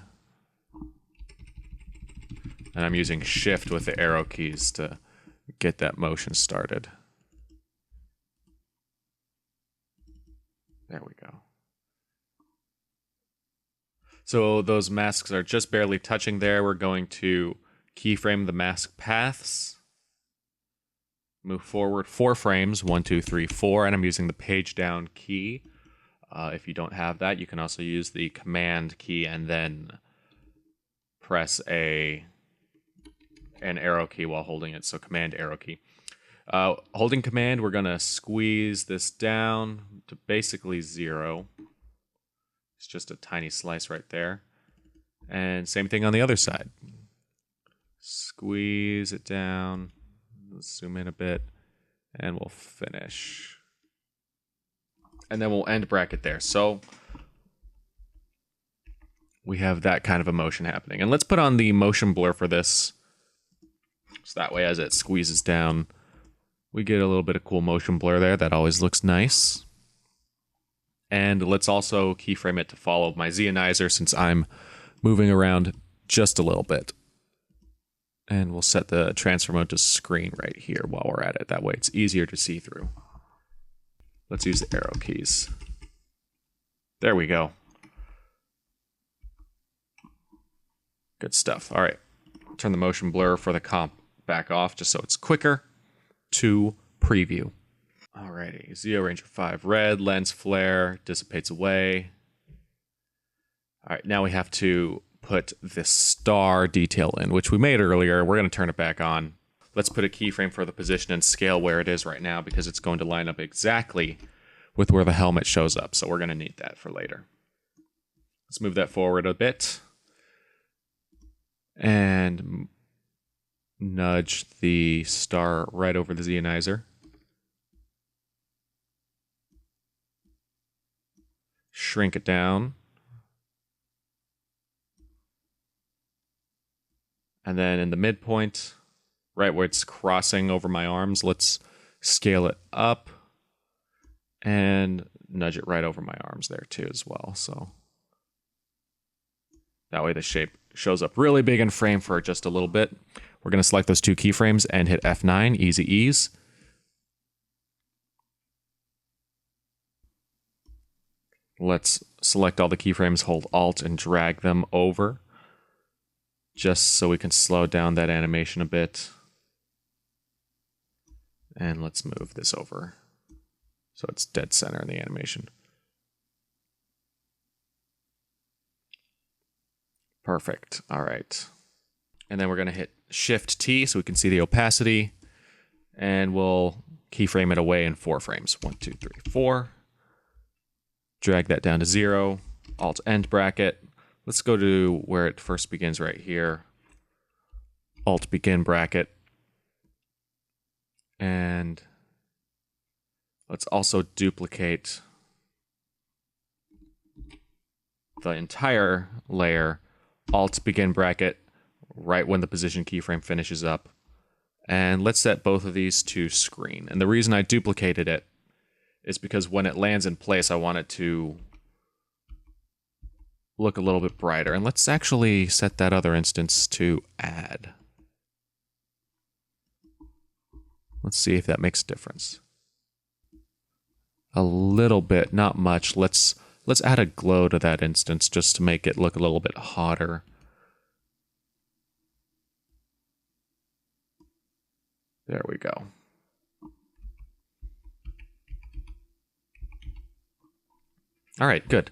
And I'm using Shift with the arrow keys to get that motion started. There we go. So those masks are just barely touching there. We're going to keyframe the mask paths. Move forward 4 frames, 1, 2, 3, 4, and I'm using the page down key. If you don't have that, you can also use the Command key and then press an arrow key while holding it, so Command arrow key. Holding Command, we're going to squeeze this down to basically 0. It's just a tiny slice right there. And same thing on the other side. Squeeze it down. Let's zoom in a bit, and we'll finish. And then we'll end bracket there. So we have that kind of a motion happening. And let's put on the motion blur for this. So that way, as it squeezes down, we get a little bit of cool motion blur there. That always looks nice. And let's also keyframe it to follow my Zeonizer, since I'm moving around just a little bit. And we'll set the transfer mode to screen right here while we're at it. That way it's easier to see through. Let's use the arrow keys. There we go. Good stuff. All right. Turn the motion blur for the comp back off just so it's quicker to preview. Alrighty. Zeo Ranger 5 red, lens flare, dissipates away. All right. Now we have to put this star detail in, which we made earlier. We're going to turn it back on. Let's put a keyframe for the position and scale where it is right now, because it's going to line up exactly with where the helmet shows up. So we're going to need that for later. Let's move that forward a bit and nudge the star right over the Zeonizer. Shrink it down. And then in the midpoint, right where it's crossing over my arms, let's scale it up and nudge it right over my arms there too as well. So that way the shape shows up really big in frame for just a little bit. We're going to select those 2 keyframes and hit F9, easy ease. Let's select all the keyframes, hold Alt and drag them over, just so we can slow down that animation a bit. And let's move this over so it's dead center in the animation. Perfect. All right. And then we're going to hit Shift T so we can see the opacity. And we'll keyframe it away in 4 frames. 1, 2, 3, 4. Drag that down to 0. Alt end bracket. Let's go to where it first begins right here. Alt begin bracket. And let's also duplicate the entire layer. Alt begin bracket right when the position keyframe finishes up. And let's set both of these to screen. And the reason I duplicated it is because when it lands in place, I want it to look a little bit brighter. And let's actually set that other instance to add. Let's see if that makes a difference. A little bit, not much. Let's let's add a glow to that instance just to make it look a little bit hotter. There we go. All right, good.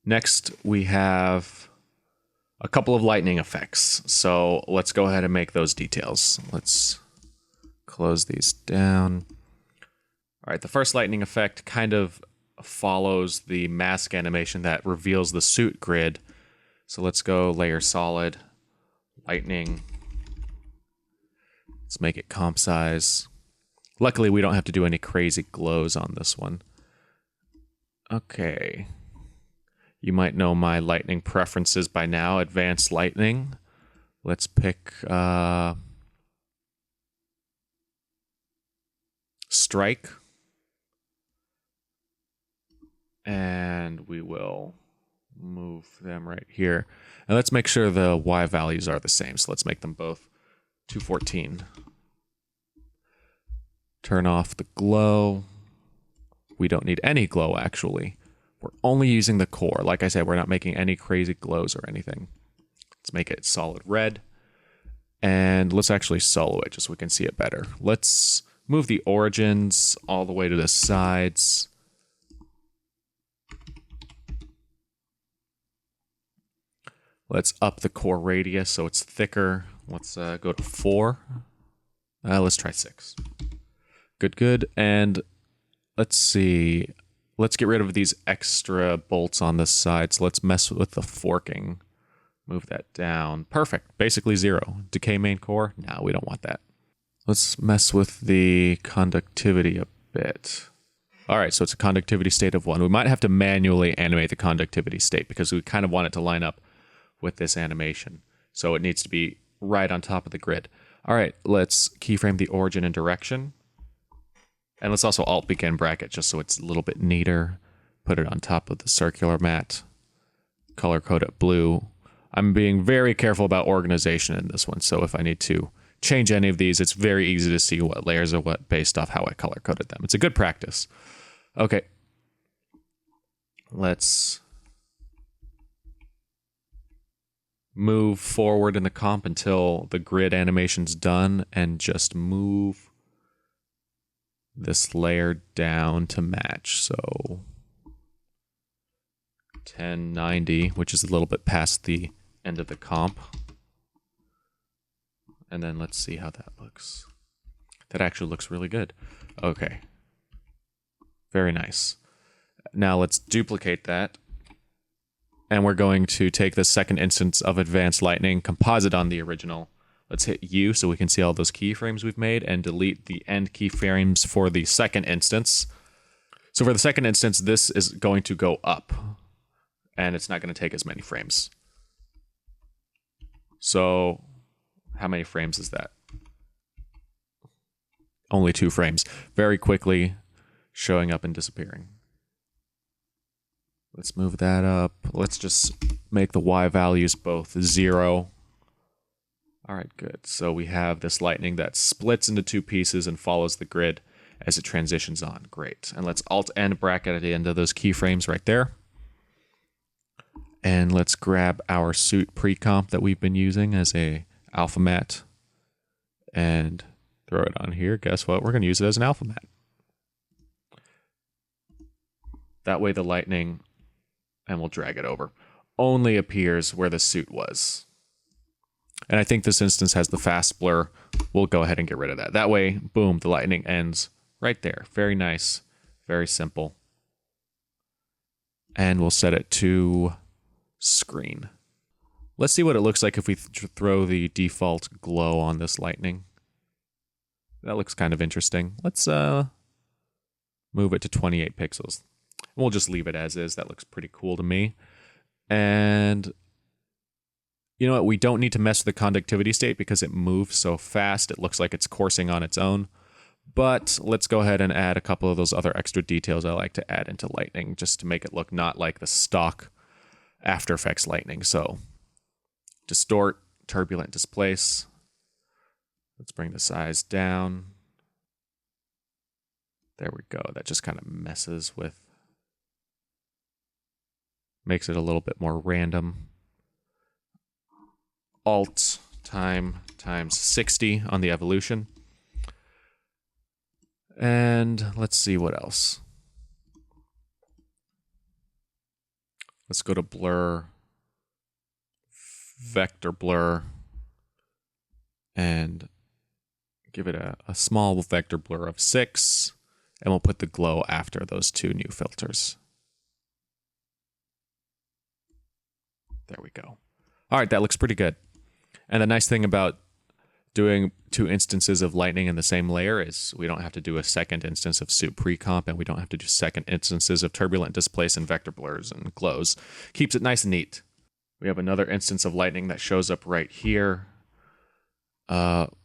Next, we have a couple of lightning effects. So let's go ahead and make those details. Let's close these down. All right, the first lightning effect kind of follows the mask animation that reveals the suit grid. So let's go layer solid, lightning. Let's make it comp size. Luckily, we don't have to do any crazy glows on this one. Okay. You might know my lightning preferences by now. Advanced lightning. Let's pick strike. And we will move them right here. And let's make sure the Y values are the same. So let's make them both 214. Turn off the glow. We don't need any glow, actually. We're only using the core. Like I said, we're not making any crazy glows or anything. Let's make it solid red. And let's actually solo it just so we can see it better. Let's move the origins all the way to the sides. Let's up the core radius so it's thicker. Let's go to 4. Let's try 6. Good, good. And let's see. Let's get rid of these extra bolts on the sides. Let's mess with the forking. Move that down. Perfect. Basically 0. Decay main core? No, we don't want that. Let's mess with the conductivity a bit. All right, so it's a conductivity state of 1. We might have to manually animate the conductivity state because we kind of want it to line up with this animation. So it needs to be right on top of the grid. All right, let's keyframe the origin and direction. And let's also alt begin bracket just so it's a little bit neater. Put it on top of the circular mat. Color code it blue. I'm being very careful about organization in this one, so if I need to change any of these, it's very easy to see what layers are what based off how I color coded them. It's a good practice. Okay. Let's move forward in the comp until the grid animation's done and just move this layer down to match. So 1090, which is a little bit past the end of the comp. And then let's see how that looks. That actually looks really good. Okay. Very nice. Now let's duplicate that. And we're going to take the second instance of Advanced Lightning, composite on the original. Let's hit U so we can see all those keyframes we've made and delete the end keyframes for the second instance. So for the second instance, this is going to go up and it's not going to take as many frames. So how many frames is that? Only 2 frames. Very quickly showing up and disappearing. Let's move that up. Let's just make the Y values both 0. All right, good. So we have this lightning that splits into 2 pieces and follows the grid as it transitions on. Great. And let's alt end bracket at the end of those keyframes right there. And let's grab our suit pre-comp that we've been using as a alpha mat and throw it on here. Guess what? We're going to use it as an alpha mat. That way the lightning, and we'll drag it over, only appears where the suit was. And I think this instance has the fast blur. We'll go ahead and get rid of that. That way, boom, the lightning ends right there. Very nice. Very simple. And we'll set it to screen. Let's see what it looks like if we throw the default glow on this lightning. That looks kind of interesting. Let's move it to 28 pixels. We'll just leave it as is. That looks pretty cool to me. And you know what? We don't need to mess with the conductivity state because it moves so fast. It looks like it's coursing on its own. But let's go ahead and add a couple of those other extra details I like to add into lightning just to make it look not like the stock After Effects lightning. So distort, turbulent displace. Let's bring the size down. There we go. That just kind of messes with Makes it a little bit more random. Alt time times 60 on the evolution. And let's see what else. Let's go to blur, vector blur, and give it a small vector blur of 6, and we'll put the glow after those 2 new filters. There we go. All right, that looks pretty good. And the nice thing about doing 2 instances of lightning in the same layer is we don't have to do a second instance of soup pre-comp, and we don't have to do second instances of turbulent displace and vector blurs and glows. Keeps it nice and neat. We have another instance of lightning that shows up right here.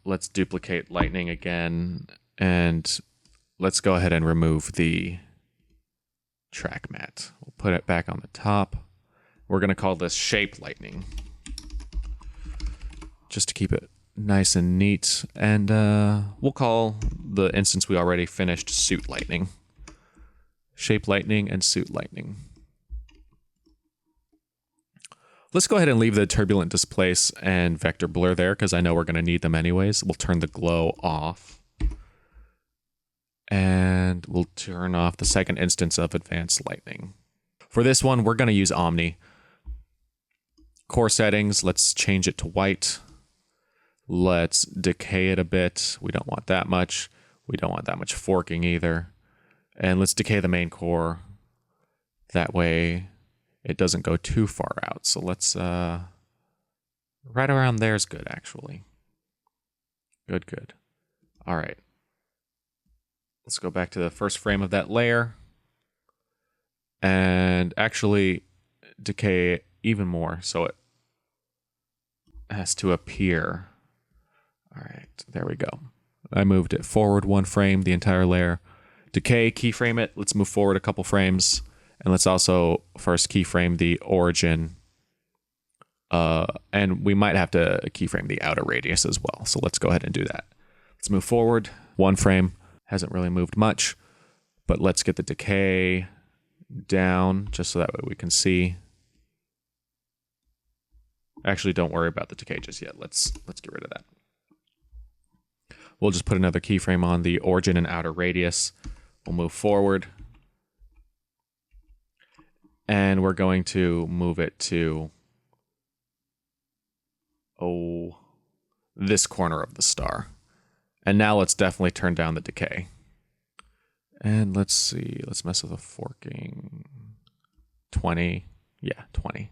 Let's duplicate lightning again, and let's go ahead and remove the track matte. We'll put it back on the top. We're going to call this shape lightning, just to keep it nice and neat. And we'll call the instance we already finished suit lightning. Shape lightning and suit lightning. Let's go ahead and leave the turbulent displace and vector blur there, because I know we're going to need them anyways. We'll turn the glow off. And we'll turn off the second instance of advanced lightning. For this one, we're going to use Omni. Core settings, let's change it to white. Let's decay it a bit. We don't want that much. We don't want that much forking either. And let's decay the main core. That way it doesn't go too far out. So let's, right around there is good, actually. Good, good. All right. Let's go back to the first frame of that layer. And actually decay even more, so it has to appear. All right, there we go. I moved it forward 1 frame, the entire layer. Decay, keyframe it. Let's move forward a couple frames. And let's also first keyframe the origin. And we might have to keyframe the outer radius as well. So let's go ahead and do that. Let's move forward 1 frame. Hasn't really moved much, but let's get the decay down just so that way we can see. Actually, don't worry about the decay just yet. Let's get rid of that. We'll just put another keyframe on the origin and outer radius. We'll move forward. And we're going to move it to, this corner of the star. And now let's definitely turn down the decay. And let's see, let's mess with the forking. 20, yeah, 20.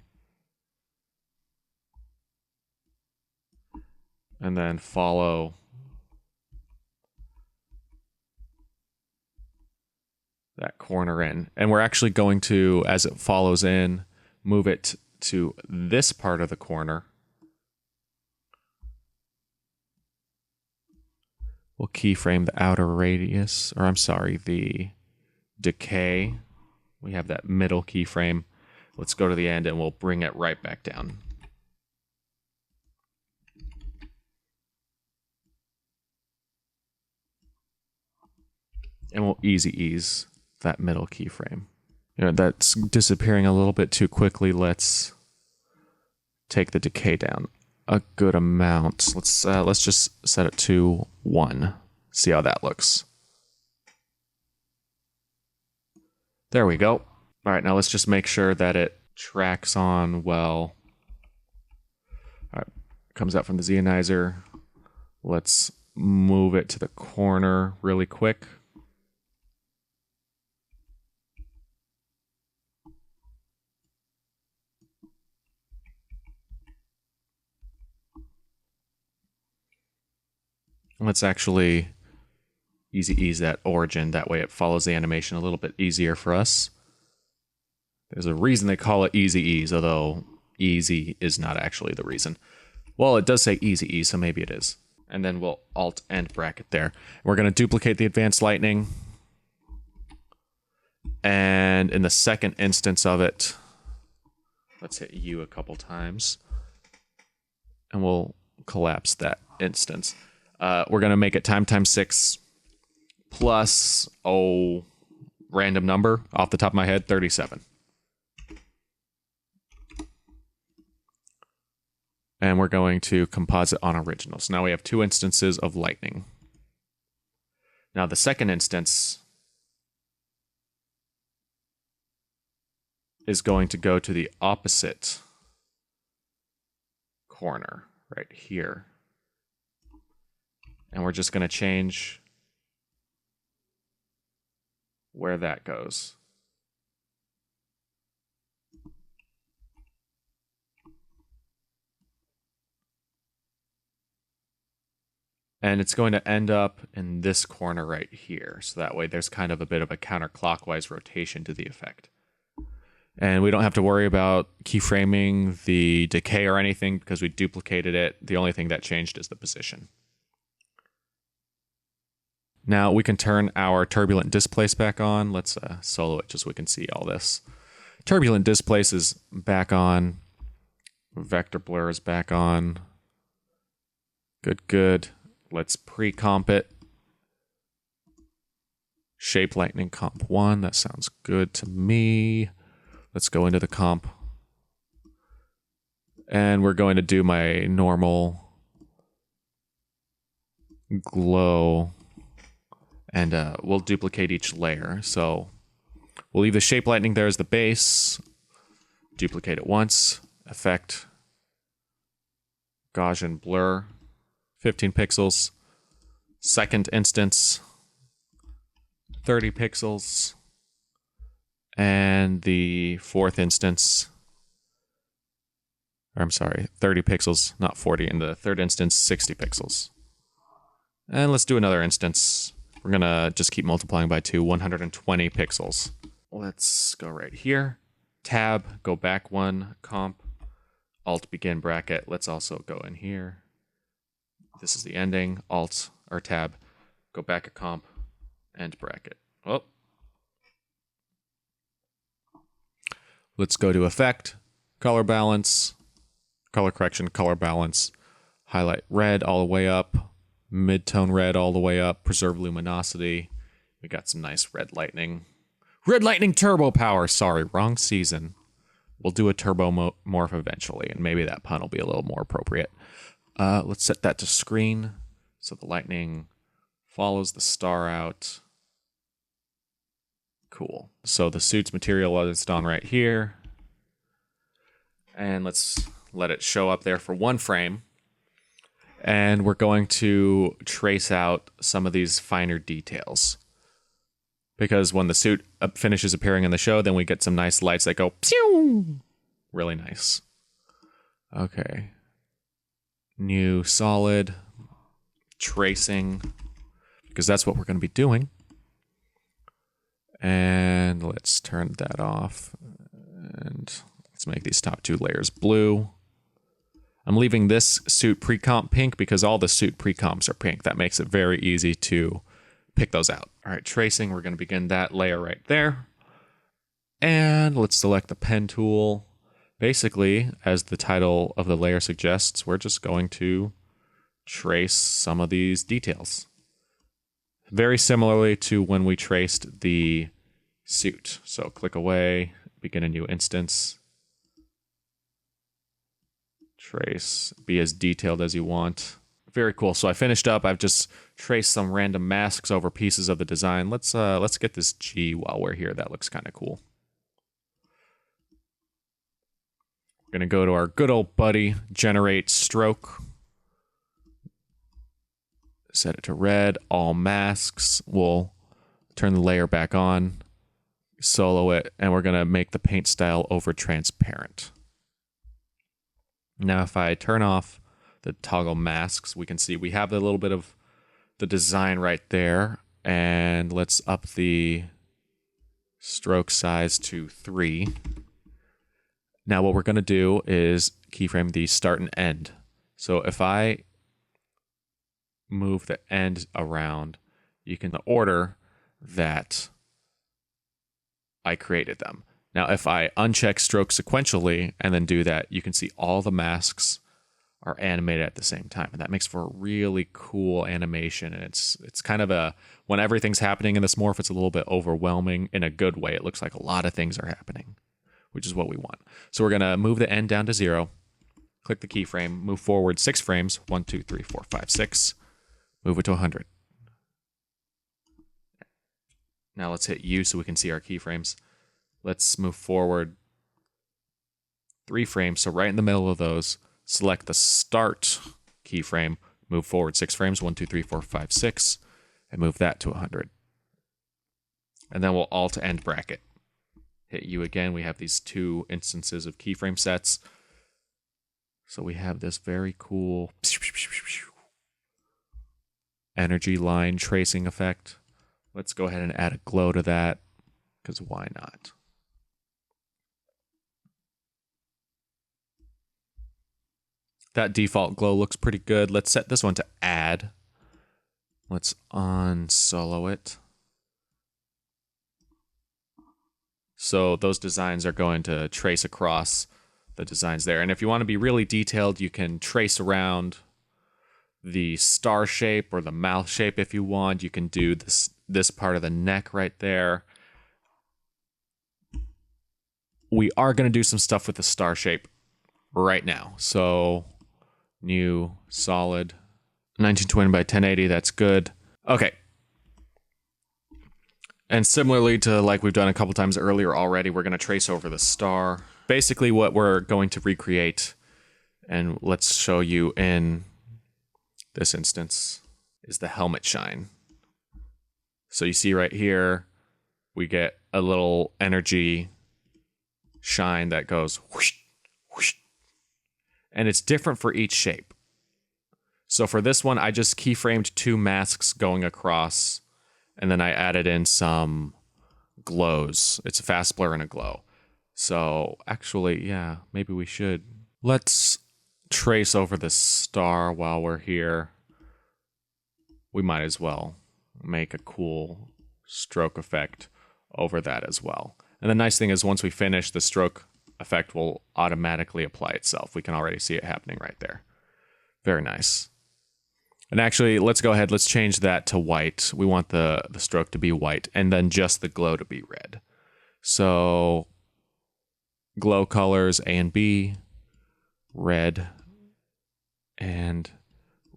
And then follow that corner in. And we're actually going to, as it follows in, move it to this part of the corner. We'll keyframe the outer radius, or I'm sorry, the decay. We have that middle keyframe. Let's go to the end and we'll bring it right back down. And we'll easy ease that middle keyframe. You know, that's disappearing a little bit too quickly. Let's take the decay down a good amount. Let's just set it to 1. See how that looks. There we go. All right, now let's just make sure that it tracks on well. All right, comes out from the Zeonizer. Let's move it to the corner really quick. Let's actually easy ease that origin. That way it follows the animation a little bit easier for us. There's a reason they call it easy ease, although easy is not actually the reason. Well, it does say easy ease, so maybe it is. And then we'll alt and bracket there. We're going to duplicate the advanced lightning. And in the second instance of it, let's hit U a couple times. And we'll collapse that instance. We're going to make it time times 6 plus, random number off the top of my head, 37. And we're going to composite on original. So now we have 2 instances of lightning. Now the second instance is going to go to the opposite corner right here. And we're just going to change where that goes. And it's going to end up in this corner right here. So that way there's kind of a bit of a counterclockwise rotation to the effect. And we don't have to worry about keyframing the decay or anything because we duplicated it. The only thing that changed is the position. Now we can turn our turbulent displace back on. Let's solo it just so we can see all this. Turbulent displace is back on. Vector blur is back on. Good. Let's pre-comp it. Shape lightning comp 1. That sounds good to me. Let's go into the comp. And we're going to do my normal glow. And we'll duplicate each layer. So we'll leave the shape lightning there as the base. Duplicate it once. Effect. Gaussian blur. 15 pixels. Second instance. 30 pixels. And the fourth instance. Or I'm sorry, 30 pixels, not 40. In the third instance, 60 pixels. And let's do another instance. We're going to just keep multiplying by 2, 120 pixels. Let's go right here. Tab, go back 1, comp, alt, begin bracket. Let's also go in here. This is the ending. Alt, or tab, go back a comp, and bracket. Oh. Let's go to effect, color balance, color correction, color balance, highlight red all the way up, mid-tone red all the way up, preserve luminosity. We got some nice red lightning. Red lightning turbo power. Sorry, wrong season. We'll do a turbo morph eventually, and maybe that pun will be a little more appropriate. Let's set that to screen so the lightning follows the star out. Cool. So the suit's material is done right here. And let's let it show up there for 1 frame. And we're going to trace out some of these finer details. Because when the suit finishes appearing in the show, then we get some nice lights that go pew! Really nice. Okay. New solid. Tracing. Because that's what we're going to be doing. And let's turn that off. And let's make these top 2 layers blue. I'm leaving this suit pre-comp pink because all the suit pre-comps are pink. That makes it very easy to pick those out. All right, tracing, we're going to begin that layer right there. And let's select the pen tool. Basically, as the title of the layer suggests, we're just going to trace some of these details. Very similarly to when we traced the suit. So click away, begin a new instance. Trace, be as detailed as you want. Very cool. So I finished up. I've just traced some random masks over pieces of the design. Let's get this G while we're here. That looks kind of cool. We're going to go to our good old buddy, generate stroke. Set it to red, all masks. We'll turn the layer back on, solo it, and we're going to make the paint style over transparent. Now, if I turn off the toggle masks, we can see we have a little bit of the design right there. And let's up the stroke size to 3. Now, what we're going to do is keyframe the start and end. So if I move the end around, you can order that I created them. Now, if I uncheck stroke sequentially and then do that, you can see all the masks are animated at the same time. And that makes for a really cool animation. And it's kind of a, when everything's happening in this morph, it's a little bit overwhelming in a good way. It looks like a lot of things are happening, which is what we want. So we're going to move the end down to 0. click the keyframe, move forward 6 frames, 1, 2, 3, 4, 5, 6, move it to 100. Now let's hit U so we can see our keyframes. Let's move forward 3 frames, so right in the middle of those, select the start keyframe, move forward 6 frames, 1, 2, 3, 4, 5, 6, and move that to 100. And then we'll alt end bracket. Hit U again, we have these 2 instances of keyframe sets. So we have this very cool energy line tracing effect. Let's go ahead and add a glow to that, because why not? That default glow looks pretty good. Let's set this one to add. Let's unsolo it. So those designs are going to trace across the designs there. And if you want to be really detailed, you can trace around the star shape or the mouth shape if you want. You can do this part of the neck right there. We are going to do some stuff with the star shape right now. So new solid 1920 by 1080, that's good. Okay. And similarly to like we've done a couple times earlier already, we're going to trace over the star. Basically what we're going to recreate, and let's show you in this instance, is the helmet shine. So you see right here, we get a little energy shine that goes whoosh, whoosh. And it's different for each shape. So for this one, I just keyframed 2 masks going across, and then I added in some glows. It's a fast blur and a glow. So actually, yeah, maybe we should. Let's trace over the star while we're here. We might as well make a cool stroke effect over that as well. And the nice thing is once we finish, the stroke effect will automatically apply itself. We can already see it happening right there. Very nice. And actually, let's go ahead, let's change that to white. We want the stroke to be white, and then just the glow to be red. So, glow colors A and B, red, and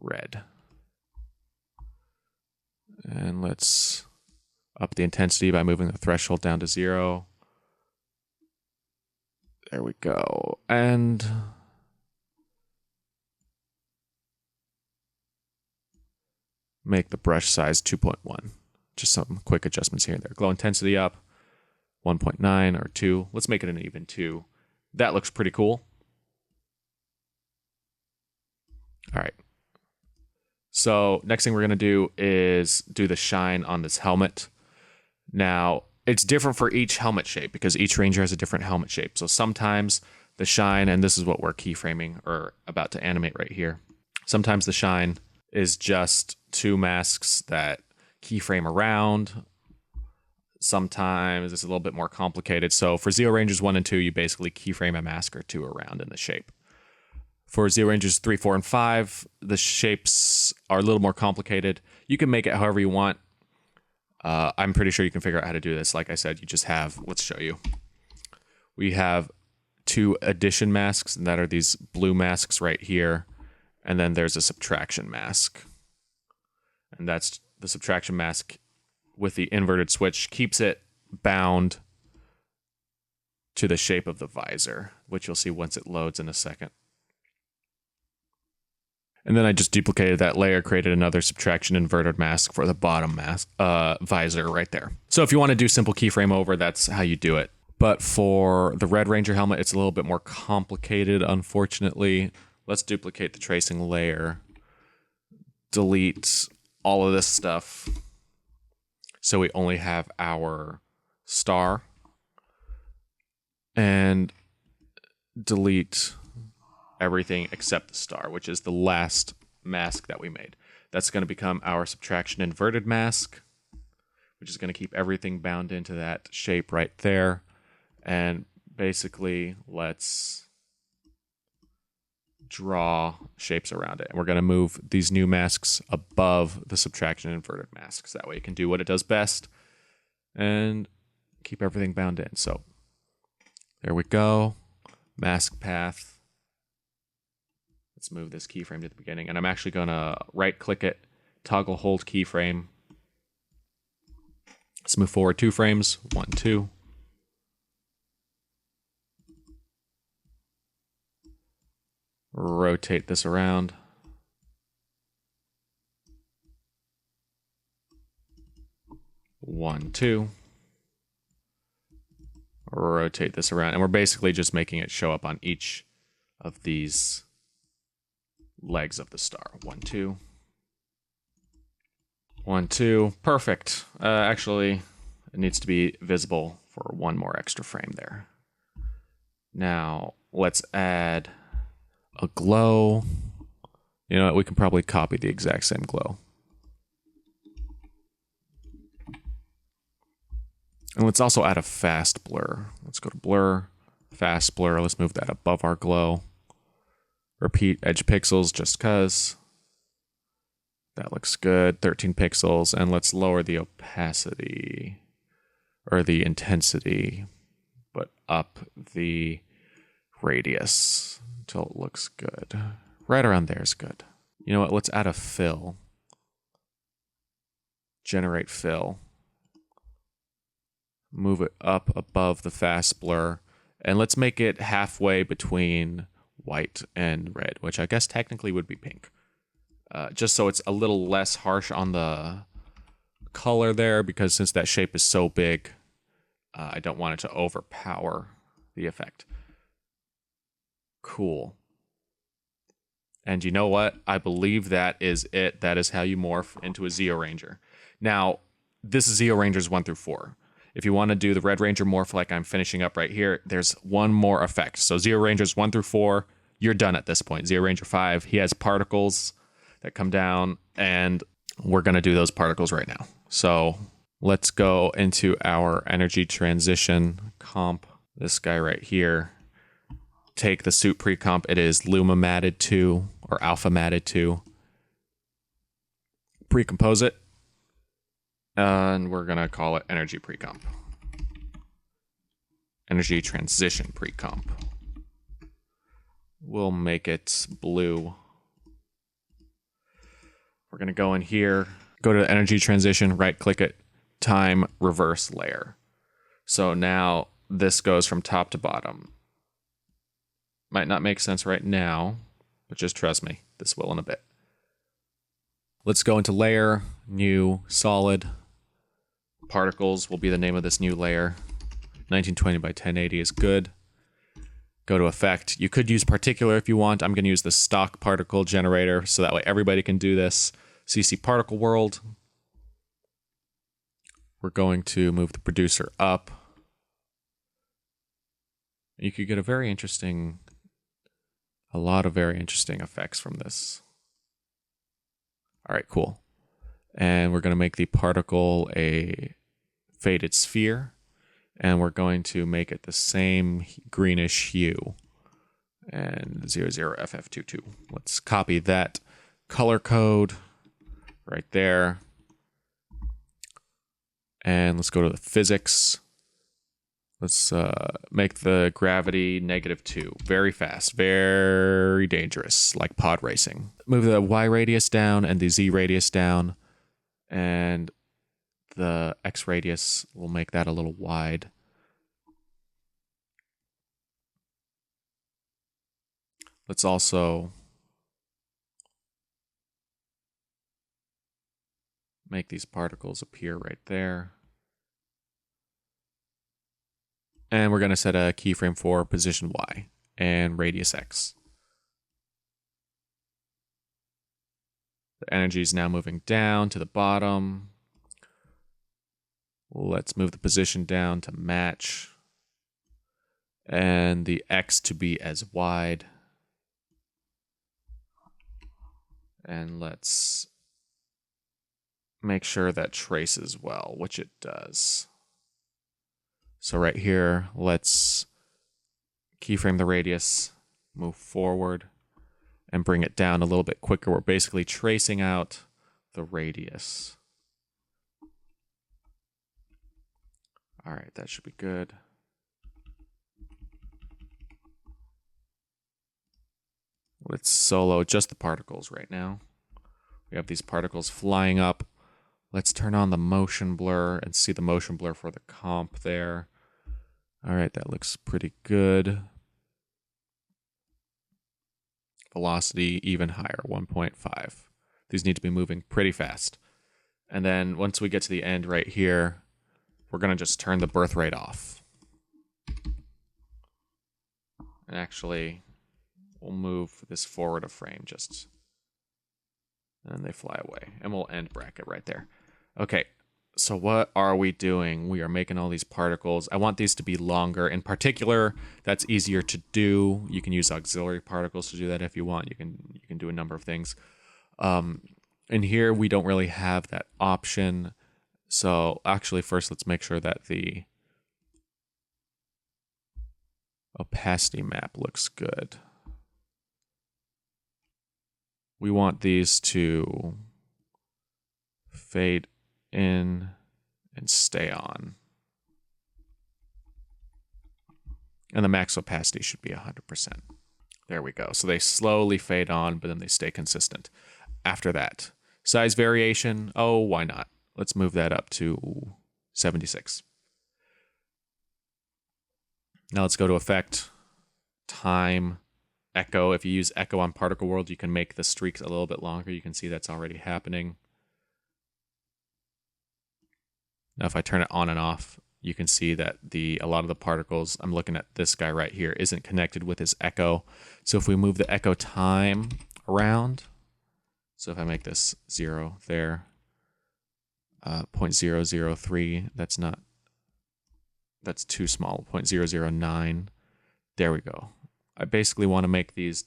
red. And let's up the intensity by moving the threshold down to 0. There we go. And make the brush size 2.1. Just some quick adjustments here and there. Glow intensity up 1.9 or 2. Let's make it an even 2. That looks pretty cool. All right. So next thing we're going to do is do the shine on this helmet. Now, it's different for each helmet shape because each ranger has a different helmet shape. So sometimes the shine, and this is what we're keyframing or about to animate right here. Sometimes the shine is just 2 masks that keyframe around. Sometimes it's a little bit more complicated. So for Zeo Rangers 1 and 2, you basically keyframe a mask or 2 around in the shape. For Zeo Rangers 3, 4, and 5, the shapes are a little more complicated. You can make it however you want. I'm pretty sure you can figure out how to do this. Like I said, you just have, let's show you. We have 2 addition masks, and that are these blue masks right here. And then there's a subtraction mask. And that's the subtraction mask with the inverted switch, keeps it bound to the shape of the visor, which you'll see once it loads in a second. And then I just duplicated that layer, created another subtraction inverted mask for the bottom mask, visor right there. So if you want to do simple keyframe over, that's how you do it. But for the Red Ranger helmet, it's a little bit more complicated, unfortunately. Let's duplicate the tracing layer, delete all of this stuff, so we only have our star, and delete everything except the star, which is the last mask that we made. That's going to become our subtraction inverted mask, which is going to keep everything bound into that shape right there. And basically, let's draw shapes around it. And we're going to move these new masks above the subtraction inverted masks. That way it can do what it does best and keep everything bound in. So there we go. Mask path. Let's move this keyframe to the beginning, and I'm actually gonna right-click it, toggle hold keyframe. Let's move forward 2 frames, 1, 2. Rotate this around. One, 2. Rotate this around, and we're basically just making it show up on each of these legs of the star. 1, 2. 1, 2. Perfect. Actually, it needs to be visible for one more extra frame there. Now, let's add a glow. You know what? We can probably copy the exact same glow. And let's also add a fast blur. Let's go to blur, fast blur. Let's move that above our glow. Repeat edge pixels just because. That looks good. 13 pixels. And let's lower the opacity or the intensity, but up the radius until it looks good. Right around there is good. You know what? Let's add a fill. Generate fill. Move it up above the fast blur, and let's make it halfway between white and red, which I guess technically would be pink. Just so it's a little less harsh on the color there, because since that shape is so big, I don't want it to overpower the effect. Cool. And you know what? I believe that is it. That is how you morph into a Zeo Ranger. Now, this is Zeo Rangers 1 through 4. If you want to do the Red Ranger morph like I'm finishing up right here, there's one more effect. So Zeo Rangers 1 through 4, you're done at this point. Zeo Ranger 5, he has particles that come down, and we're going to do those particles right now. So let's go into our energy transition comp. This guy right here. Take the suit pre-comp. It is Luma matted 2 or Alpha matted 2. Pre-compose it. And we're going to call it energy pre-comp. Energy transition pre-comp. We'll make it blue. We're going to go in here, go to energy transition, right-click it, time, reverse layer. So now this goes from top to bottom. Might not make sense right now, but just trust me, this will in a bit. Let's go into layer, new, solid. Particles will be the name of this new layer. 1920 by 1080 is good. Go to effect. You could use particular if you want. I'm going to use the stock particle generator so that way everybody can do this. CC particle world. We're going to move the producer up. You could get a lot of very interesting effects from this. All right, cool. And we're going to make the particle a faded sphere, and we're going to make it the same greenish hue. And 00FF22. Let's copy that color code right there. And let's go to the physics. Let's make the gravity -2. Very fast, very dangerous, like pod racing. Move the Y radius down and the Z radius down. And the X radius, we'll make that a little wide. Let's also make these particles appear right there. And we're going to set a keyframe for position Y and radius X. The energy is now moving down to the bottom. Let's move the position down to match. And the X to be as wide. And let's make sure that traces well, which it does. So right here, let's keyframe the radius, move forward, and bring it down a little bit quicker. We're basically tracing out the radius. All right, that should be good. Let's solo just the particles right now. We have these particles flying up. Let's turn on the motion blur and see the motion blur for the comp there. All right, that looks pretty good. Velocity even higher, 1.5. These need to be moving pretty fast. And then once we get to the end right here, we're going to just turn the birth rate off. And actually, we'll move this forward a frame just. And then they fly away. And we'll end bracket right there. Okay, so what are we doing? We are making all these particles. I want these to be longer. In particular, that's easier to do. You can use auxiliary particles to do that if you want. You can do a number of things. In here, we don't really have that option. So actually, first, let's make sure that the opacity map looks good. We want these to fade in and stay on. And the max opacity should be 100%. There we go. So they slowly fade on, but then they stay consistent. After that, size variation. Oh, why not? Let's move that up to 76. Now let's go to effect, time, echo. If you use echo on particle world, you can make the streaks a little bit longer. You can see that's already happening. Now if I turn it on and off, you can see that a lot of the particles, I'm looking at this guy right here, isn't connected with his echo. So if we move the echo time around, so if I make this 0 there, 0.003, that's too small, 0.009, there we go. I basically want to make these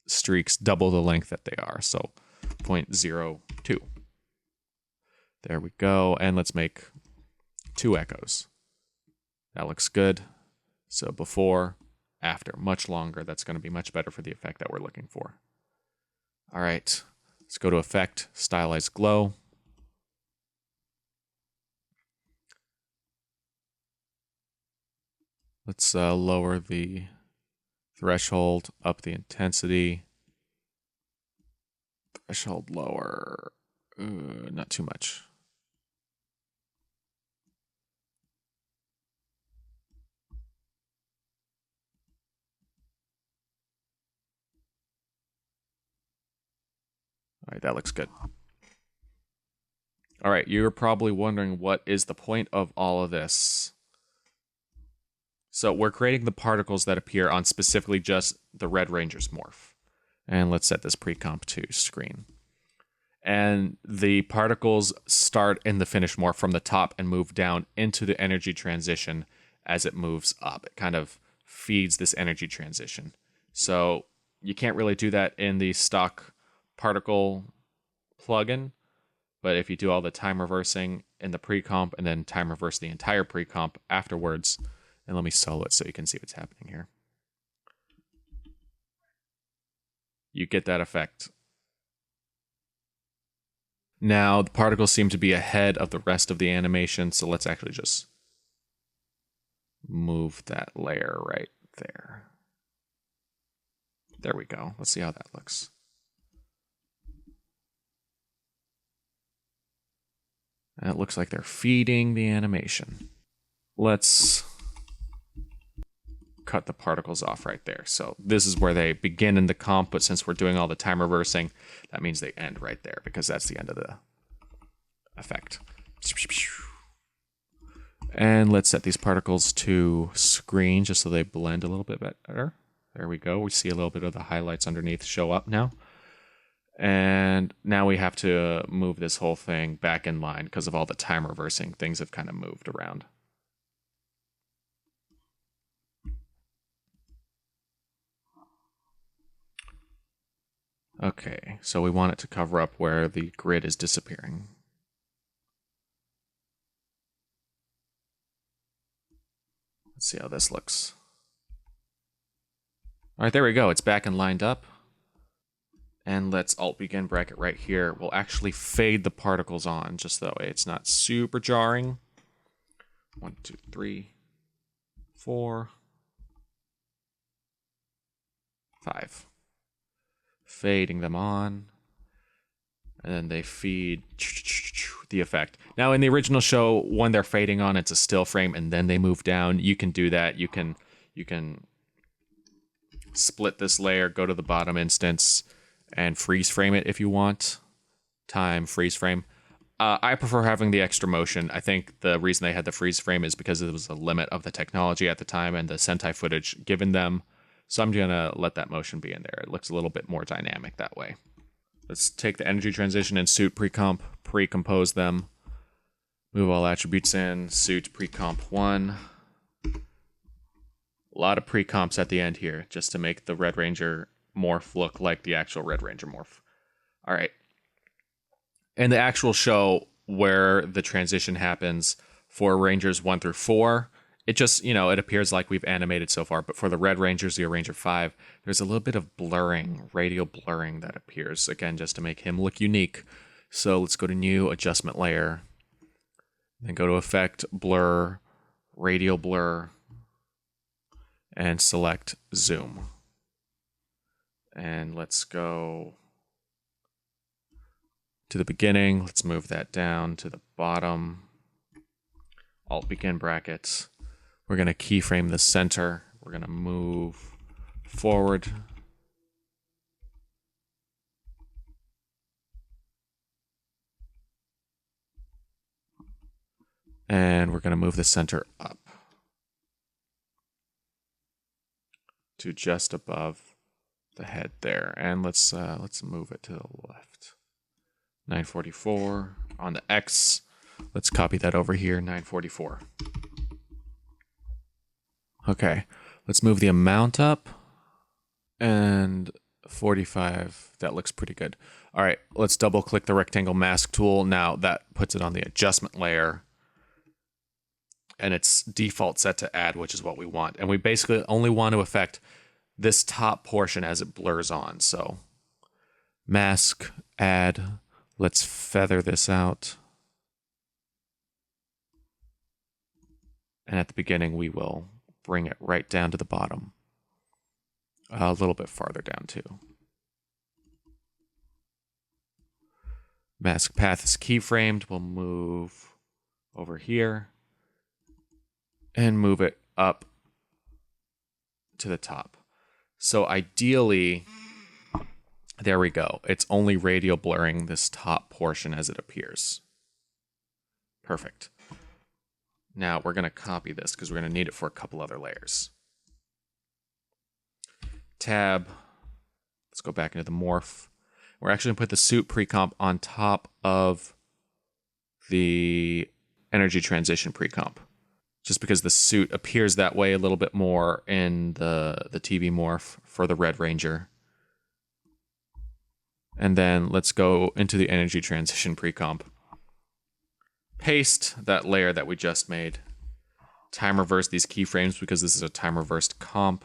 streaks double the length that they are, so 0.02. There we go, and let's make 2 echoes. That looks good. So before, after, much longer. That's going to be much better for the effect that we're looking for. All right, let's go to effect, stylized glow. Let's lower the threshold, up the intensity. Threshold lower, not too much. All right, that looks good. All right, you're probably wondering what is the point of all of this? So we're creating the particles that appear on specifically just the Red Ranger's morph. And let's set this pre-comp to screen. And the particles start in the finish morph from the top and move down into the energy transition as it moves up. It kind of feeds this energy transition. So you can't really do that in the stock particle plugin, but if you do all the time reversing in the pre-comp and then time reverse the entire pre-comp afterwards, and let me solo it so you can see what's happening here, you get that effect. Now the particles seem to be ahead of the rest of the animation, so let's actually just move that layer right there. There we go. Let's see how that looks. And it looks like they're feeding the animation. Let's cut the particles off right there. So this is where they begin in the comp, but since we're doing all the time reversing, that means they end right there because that's the end of the effect. And let's set these particles to screen just so they blend a little bit better. There we go. We see a little bit of the highlights underneath show up now. And now we have to move this whole thing back in line because of all the time reversing. Things have kind of moved around. Okay, so we want it to cover up where the grid is disappearing. Let's see how this looks. All right, there we go. It's back and lined up. And let's alt begin bracket right here. We'll actually fade the particles on just that way it's not super jarring. 1, 2, 3, 4, 5. fading them on, and then they feed the effect. Now, in the original show, when they're fading on, it's a still frame, and then they move down. You can do that. You can split this layer, go to the bottom instance, and freeze frame it if you want. Time, freeze frame. I prefer having the extra motion. I think the reason they had the freeze frame is because it was a limit of the technology at the time and the Sentai footage given them. So I'm going to let that motion be in there. It looks a little bit more dynamic that way. Let's take the energy transition and suit pre-comp, pre-compose them. Move all attributes in, suit pre-comp 1. A lot of pre-comps at the end here, just to make the Red Ranger morph look like the actual Red Ranger morph. All right. In the actual show where the transition happens for Rangers 1 through 4, it just, it appears like we've animated so far. But for the Red Ranger, Zeo Ranger 5, there's a little bit of blurring, radial blurring that appears, again, just to make him look unique. So let's go to New, Adjustment Layer, then go to Effect, Blur, Radial Blur, and select Zoom. And let's go to the beginning. Let's move that down to the bottom. Alt begin brackets. We're going to keyframe the center. We're going to move forward. And we're going to move the center up to just above the head there. And let's move it to the left. 944 on the X. Let's copy that over here, 944. Okay, let's move the amount up. And 45, that looks pretty good. All right, let's double click the rectangle mask tool. Now that puts it on the adjustment layer. And it's default set to add, which is what we want. And we basically only want to affect this top portion as it blurs on. So mask, add. Let's feather this out. And at the beginning, we will bring it right down to the bottom. A little bit farther down, too. Mask path is keyframed. We'll move over here and move it up to the top. So ideally, there we go. It's only radial blurring this top portion as it appears. Perfect. Now we're going to copy this because we're going to need it for a couple other layers. Tab. Let's go back into the morph. We're actually going to put the suit pre-comp on top of the energy transition pre-comp. Just because the suit appears that way a little bit more in the TV morph for the Red Ranger. And then let's go into the energy transition pre-comp. Paste that layer that we just made. Time reverse these keyframes because this is a time reversed comp.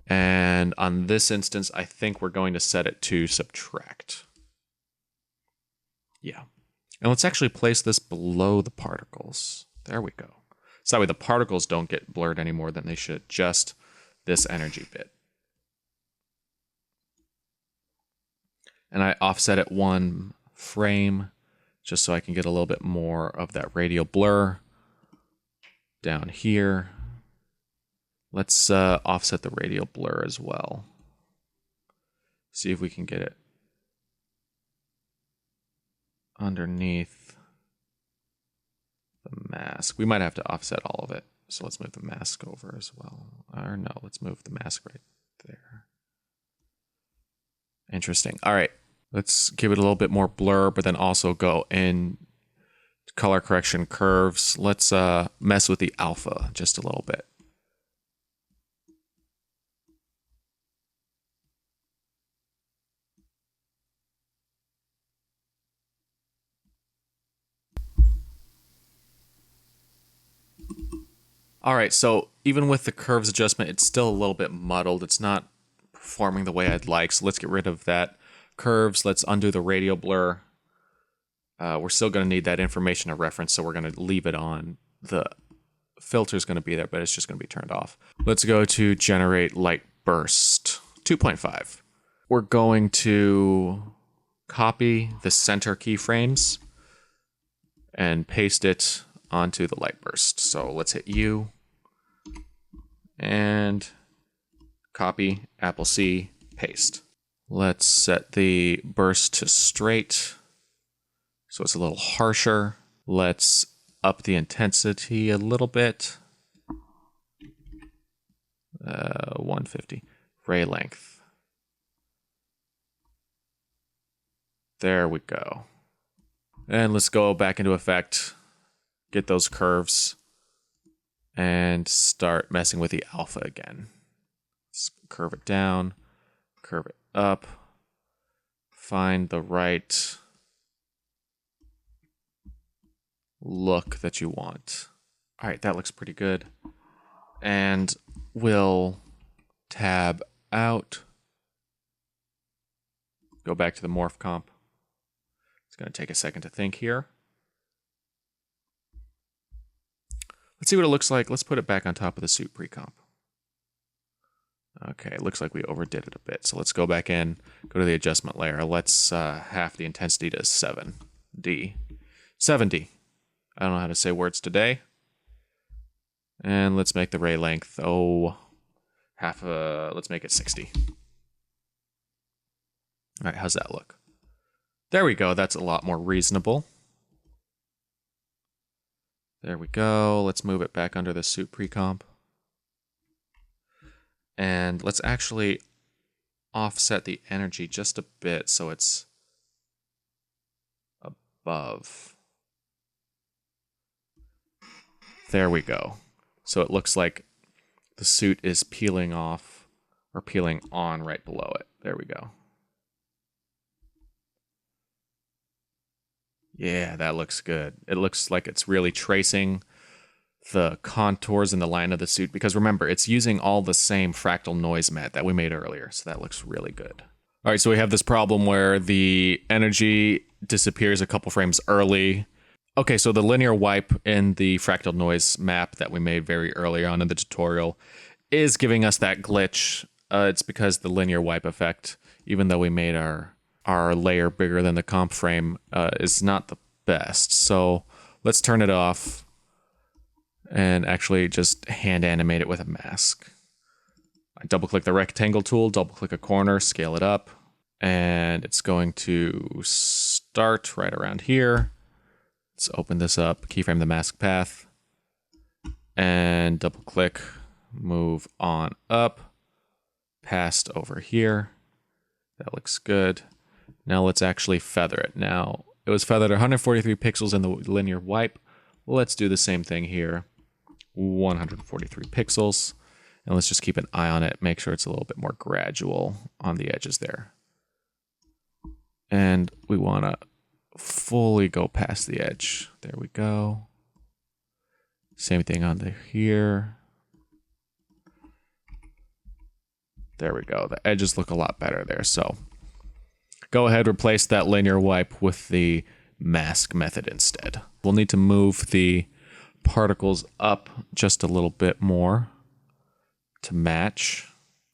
And on this instance, I think we're going to set it to subtract. Yeah. And let's actually place this below the particles. There we go. So that way the particles don't get blurred any more than they should. Just this energy bit. And I offset it 1 frame just so I can get a little bit more of that radial blur down here. Let's offset the radial blur as well. See if we can get it underneath the mask. We might have to offset all of it. So let's move the mask over as well. Or no, let's move the mask right there. Interesting. All right. Let's give it a little bit more blur, but then also go in color correction curves. Let's mess with the alpha just a little bit. All right, so even with the curves adjustment, it's still a little bit muddled. It's not performing the way I'd like, so let's get rid of that. Curves, let's undo the radial blur. We're still going to need that information of reference, so we're going to leave it on. The filter is going to be there, but it's just going to be turned off. Let's go to generate light burst, 2.5. We're going to copy the center keyframes and paste it onto the light burst. So let's hit U and copy, Apple C, paste. Let's set the burst to straight so it's a little harsher. Let's up the intensity a little bit. 150. Ray length. There we go. And let's go back into effect, get those curves, and start messing with the alpha again. Let's curve it down, curve it up, find the right look that you want. All right, that looks pretty good. And we'll tab out, go back to the morph comp. It's going to take a second to think here. Let's see what it looks like. Let's put it back on top of the suit pre-comp. Okay, it looks like we overdid it a bit. So let's go back in, go to the adjustment layer. Let's half the intensity to 7D. 7D. I don't know how to say words today. And let's make the ray length, let's make it 60. All right, how's that look? There we go, that's a lot more reasonable. There we go, let's move it back under the suit pre-comp. And let's actually offset the energy just a bit so it's above. There we go. So it looks like the suit is peeling off or peeling on right below it. There we go. Yeah, that looks good. It looks like it's really tracing the contours and the line of the suit, because remember, it's using all the same fractal noise mat that we made earlier, so that looks really good. All right, so we have this problem where the energy disappears a couple frames early. Okay, so the linear wipe in the fractal noise map that we made very early on in the tutorial is giving us that glitch. It's because the linear wipe effect, even though we made our layer bigger than the comp frame, is not the best. So let's turn it off and actually just hand animate it with a mask. I double click the rectangle tool, double click a corner, scale it up, and it's going to start right around here. Let's open this up, keyframe the mask path, and double click, move on up, past over here. That looks good. Now let's actually feather it. Now, it was feathered 143 pixels in the linear wipe. Let's do the same thing here. 143 pixels. And let's just keep an eye on it, make sure it's a little bit more gradual on the edges there. And we want to fully go past the edge. There we go. Same thing on here. There we go. The edges look a lot better there. So go ahead, replace that linear wipe with the mask method instead. We'll need to move the particles up just a little bit more to match.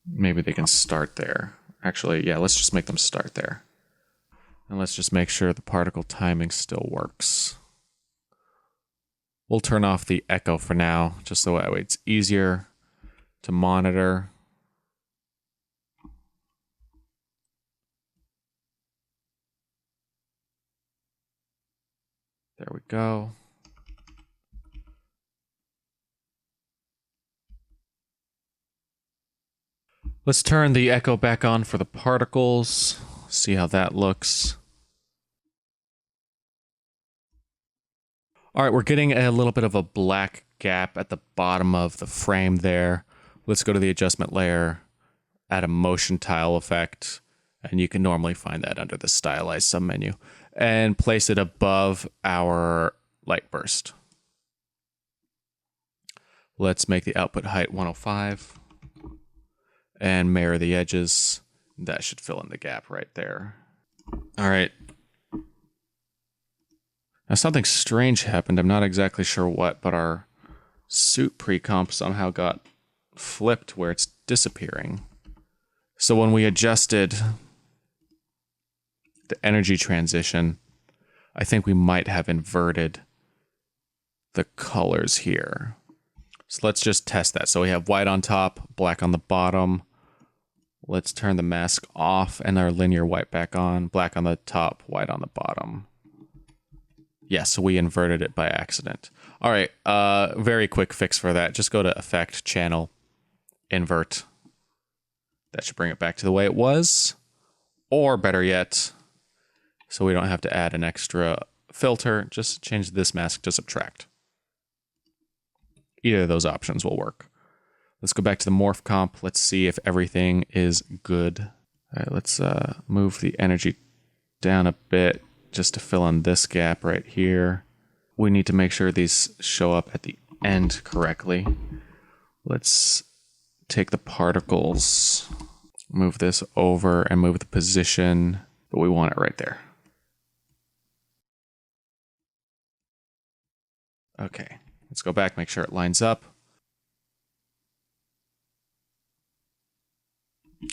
Maybe they can start there. Actually, yeah, let's just make them start there. And let's just make sure the particle timing still works. We'll turn off the echo for now, just so that way it's easier to monitor. There we go. Let's turn the echo back on for the particles. See how that looks. All right, we're getting a little bit of a black gap at the bottom of the frame there. Let's go to the adjustment layer, add a motion tile effect, and you can normally find that under the stylized submenu, and place it above our light burst. Let's make the output height 105 and mirror the edges. That should fill in the gap right there. All right. Now something strange happened. I'm not exactly sure what, but our suit pre-comp somehow got flipped where it's disappearing. So when we adjusted the energy transition, I think we might have inverted the colors here. So let's just test that. So we have white on top, black on the bottom. Let's turn the mask off and our linear white back on. Black on the top, white on the bottom. Yes, so we inverted it by accident. All right, very quick fix for that. Just go to Effect, Channel, Invert. That should bring it back to the way it was. Or better yet, so we don't have to add an extra filter, just change this mask to Subtract. Either of those options will work. Let's go back to the morph comp. Let's see if everything is good. All right, let's move the energy down a bit just to fill in this gap right here. We need to make sure these show up at the end correctly. Let's take the particles, move this over and move the position, but we want it right there. Okay, let's go back, make sure it lines up.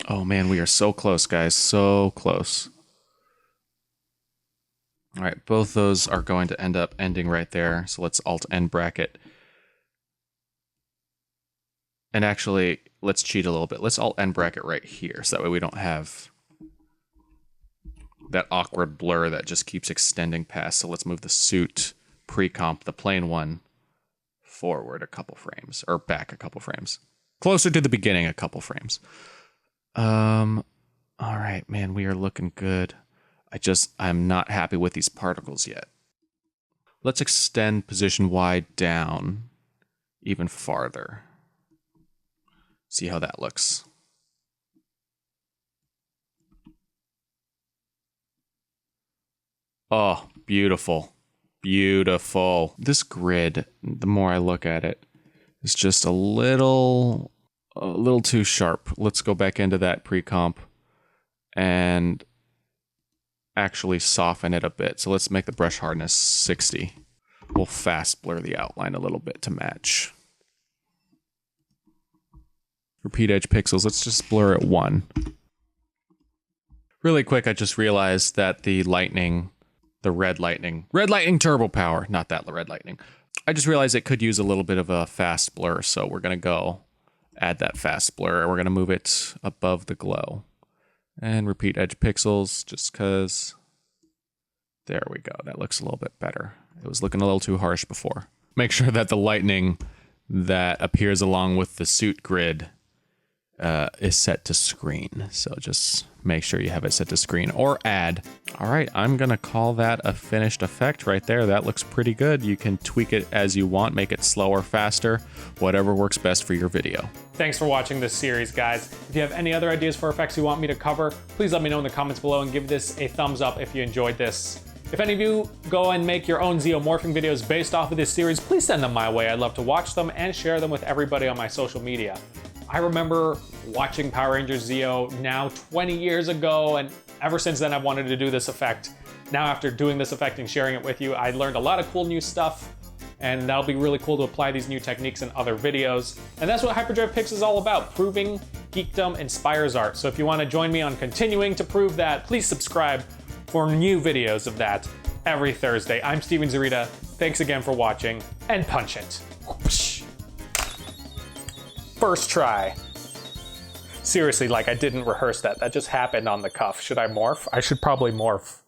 Oh man, we are so close, guys, so close. All right, both those are going to end up ending right there. So let's Alt-N bracket. And actually, let's cheat a little bit. Let's Alt-N bracket right here, so that way we don't have that awkward blur that just keeps extending past. So let's move the suit pre-comp, the plain one, forward a couple frames, or back a couple frames. Closer to the beginning a couple frames. All right, man, we are looking good. I'm not happy with these particles yet. Let's extend position Y down even farther. See how that looks. Oh, beautiful. Beautiful. This grid, the more I look at it, is just a little too sharp. Let's go back into that pre-comp and actually soften it a bit. So let's make the brush hardness 60. We'll fast blur the outline a little bit to match. Repeat edge pixels, let's just blur it 1. Really quick, I just realized that the red lightning turbo power, not that red lightning. I just realized it could use a little bit of a fast blur, so we're gonna go add that fast blur. We're gonna move it above the glow. And repeat edge pixels, just because. There we go. That looks a little bit better. It was looking a little too harsh before. Make sure that the lightning that appears along with the suit grid is set to screen. So just make sure you have it set to screen or add. All right, I'm gonna call that a finished effect right there. That looks pretty good. You can tweak it as you want, make it slower, faster, whatever works best for your video. Thanks for watching this series, guys. If you have any other ideas for effects you want me to cover, please let me know in the comments below and give this a thumbs up if you enjoyed this. If any of you go and make your own Zeo morphing videos based off of this series, please send them my way. I'd love to watch them and share them with everybody on my social media. I remember watching Power Rangers Zeo now 20 years ago, and ever since then I've wanted to do this effect. Now after doing this effect and sharing it with you, I learned a lot of cool new stuff, and that'll be really cool to apply these new techniques in other videos. And that's what Hyperdrive Picks is all about, proving geekdom inspires art. So if you want to join me on continuing to prove that, please subscribe for new videos of that every Thursday. I'm Steven Zarita. Thanks again for watching, and punch it. First try. Seriously, like I didn't rehearse that. That just happened on the cuff. Should I morph? I should probably morph.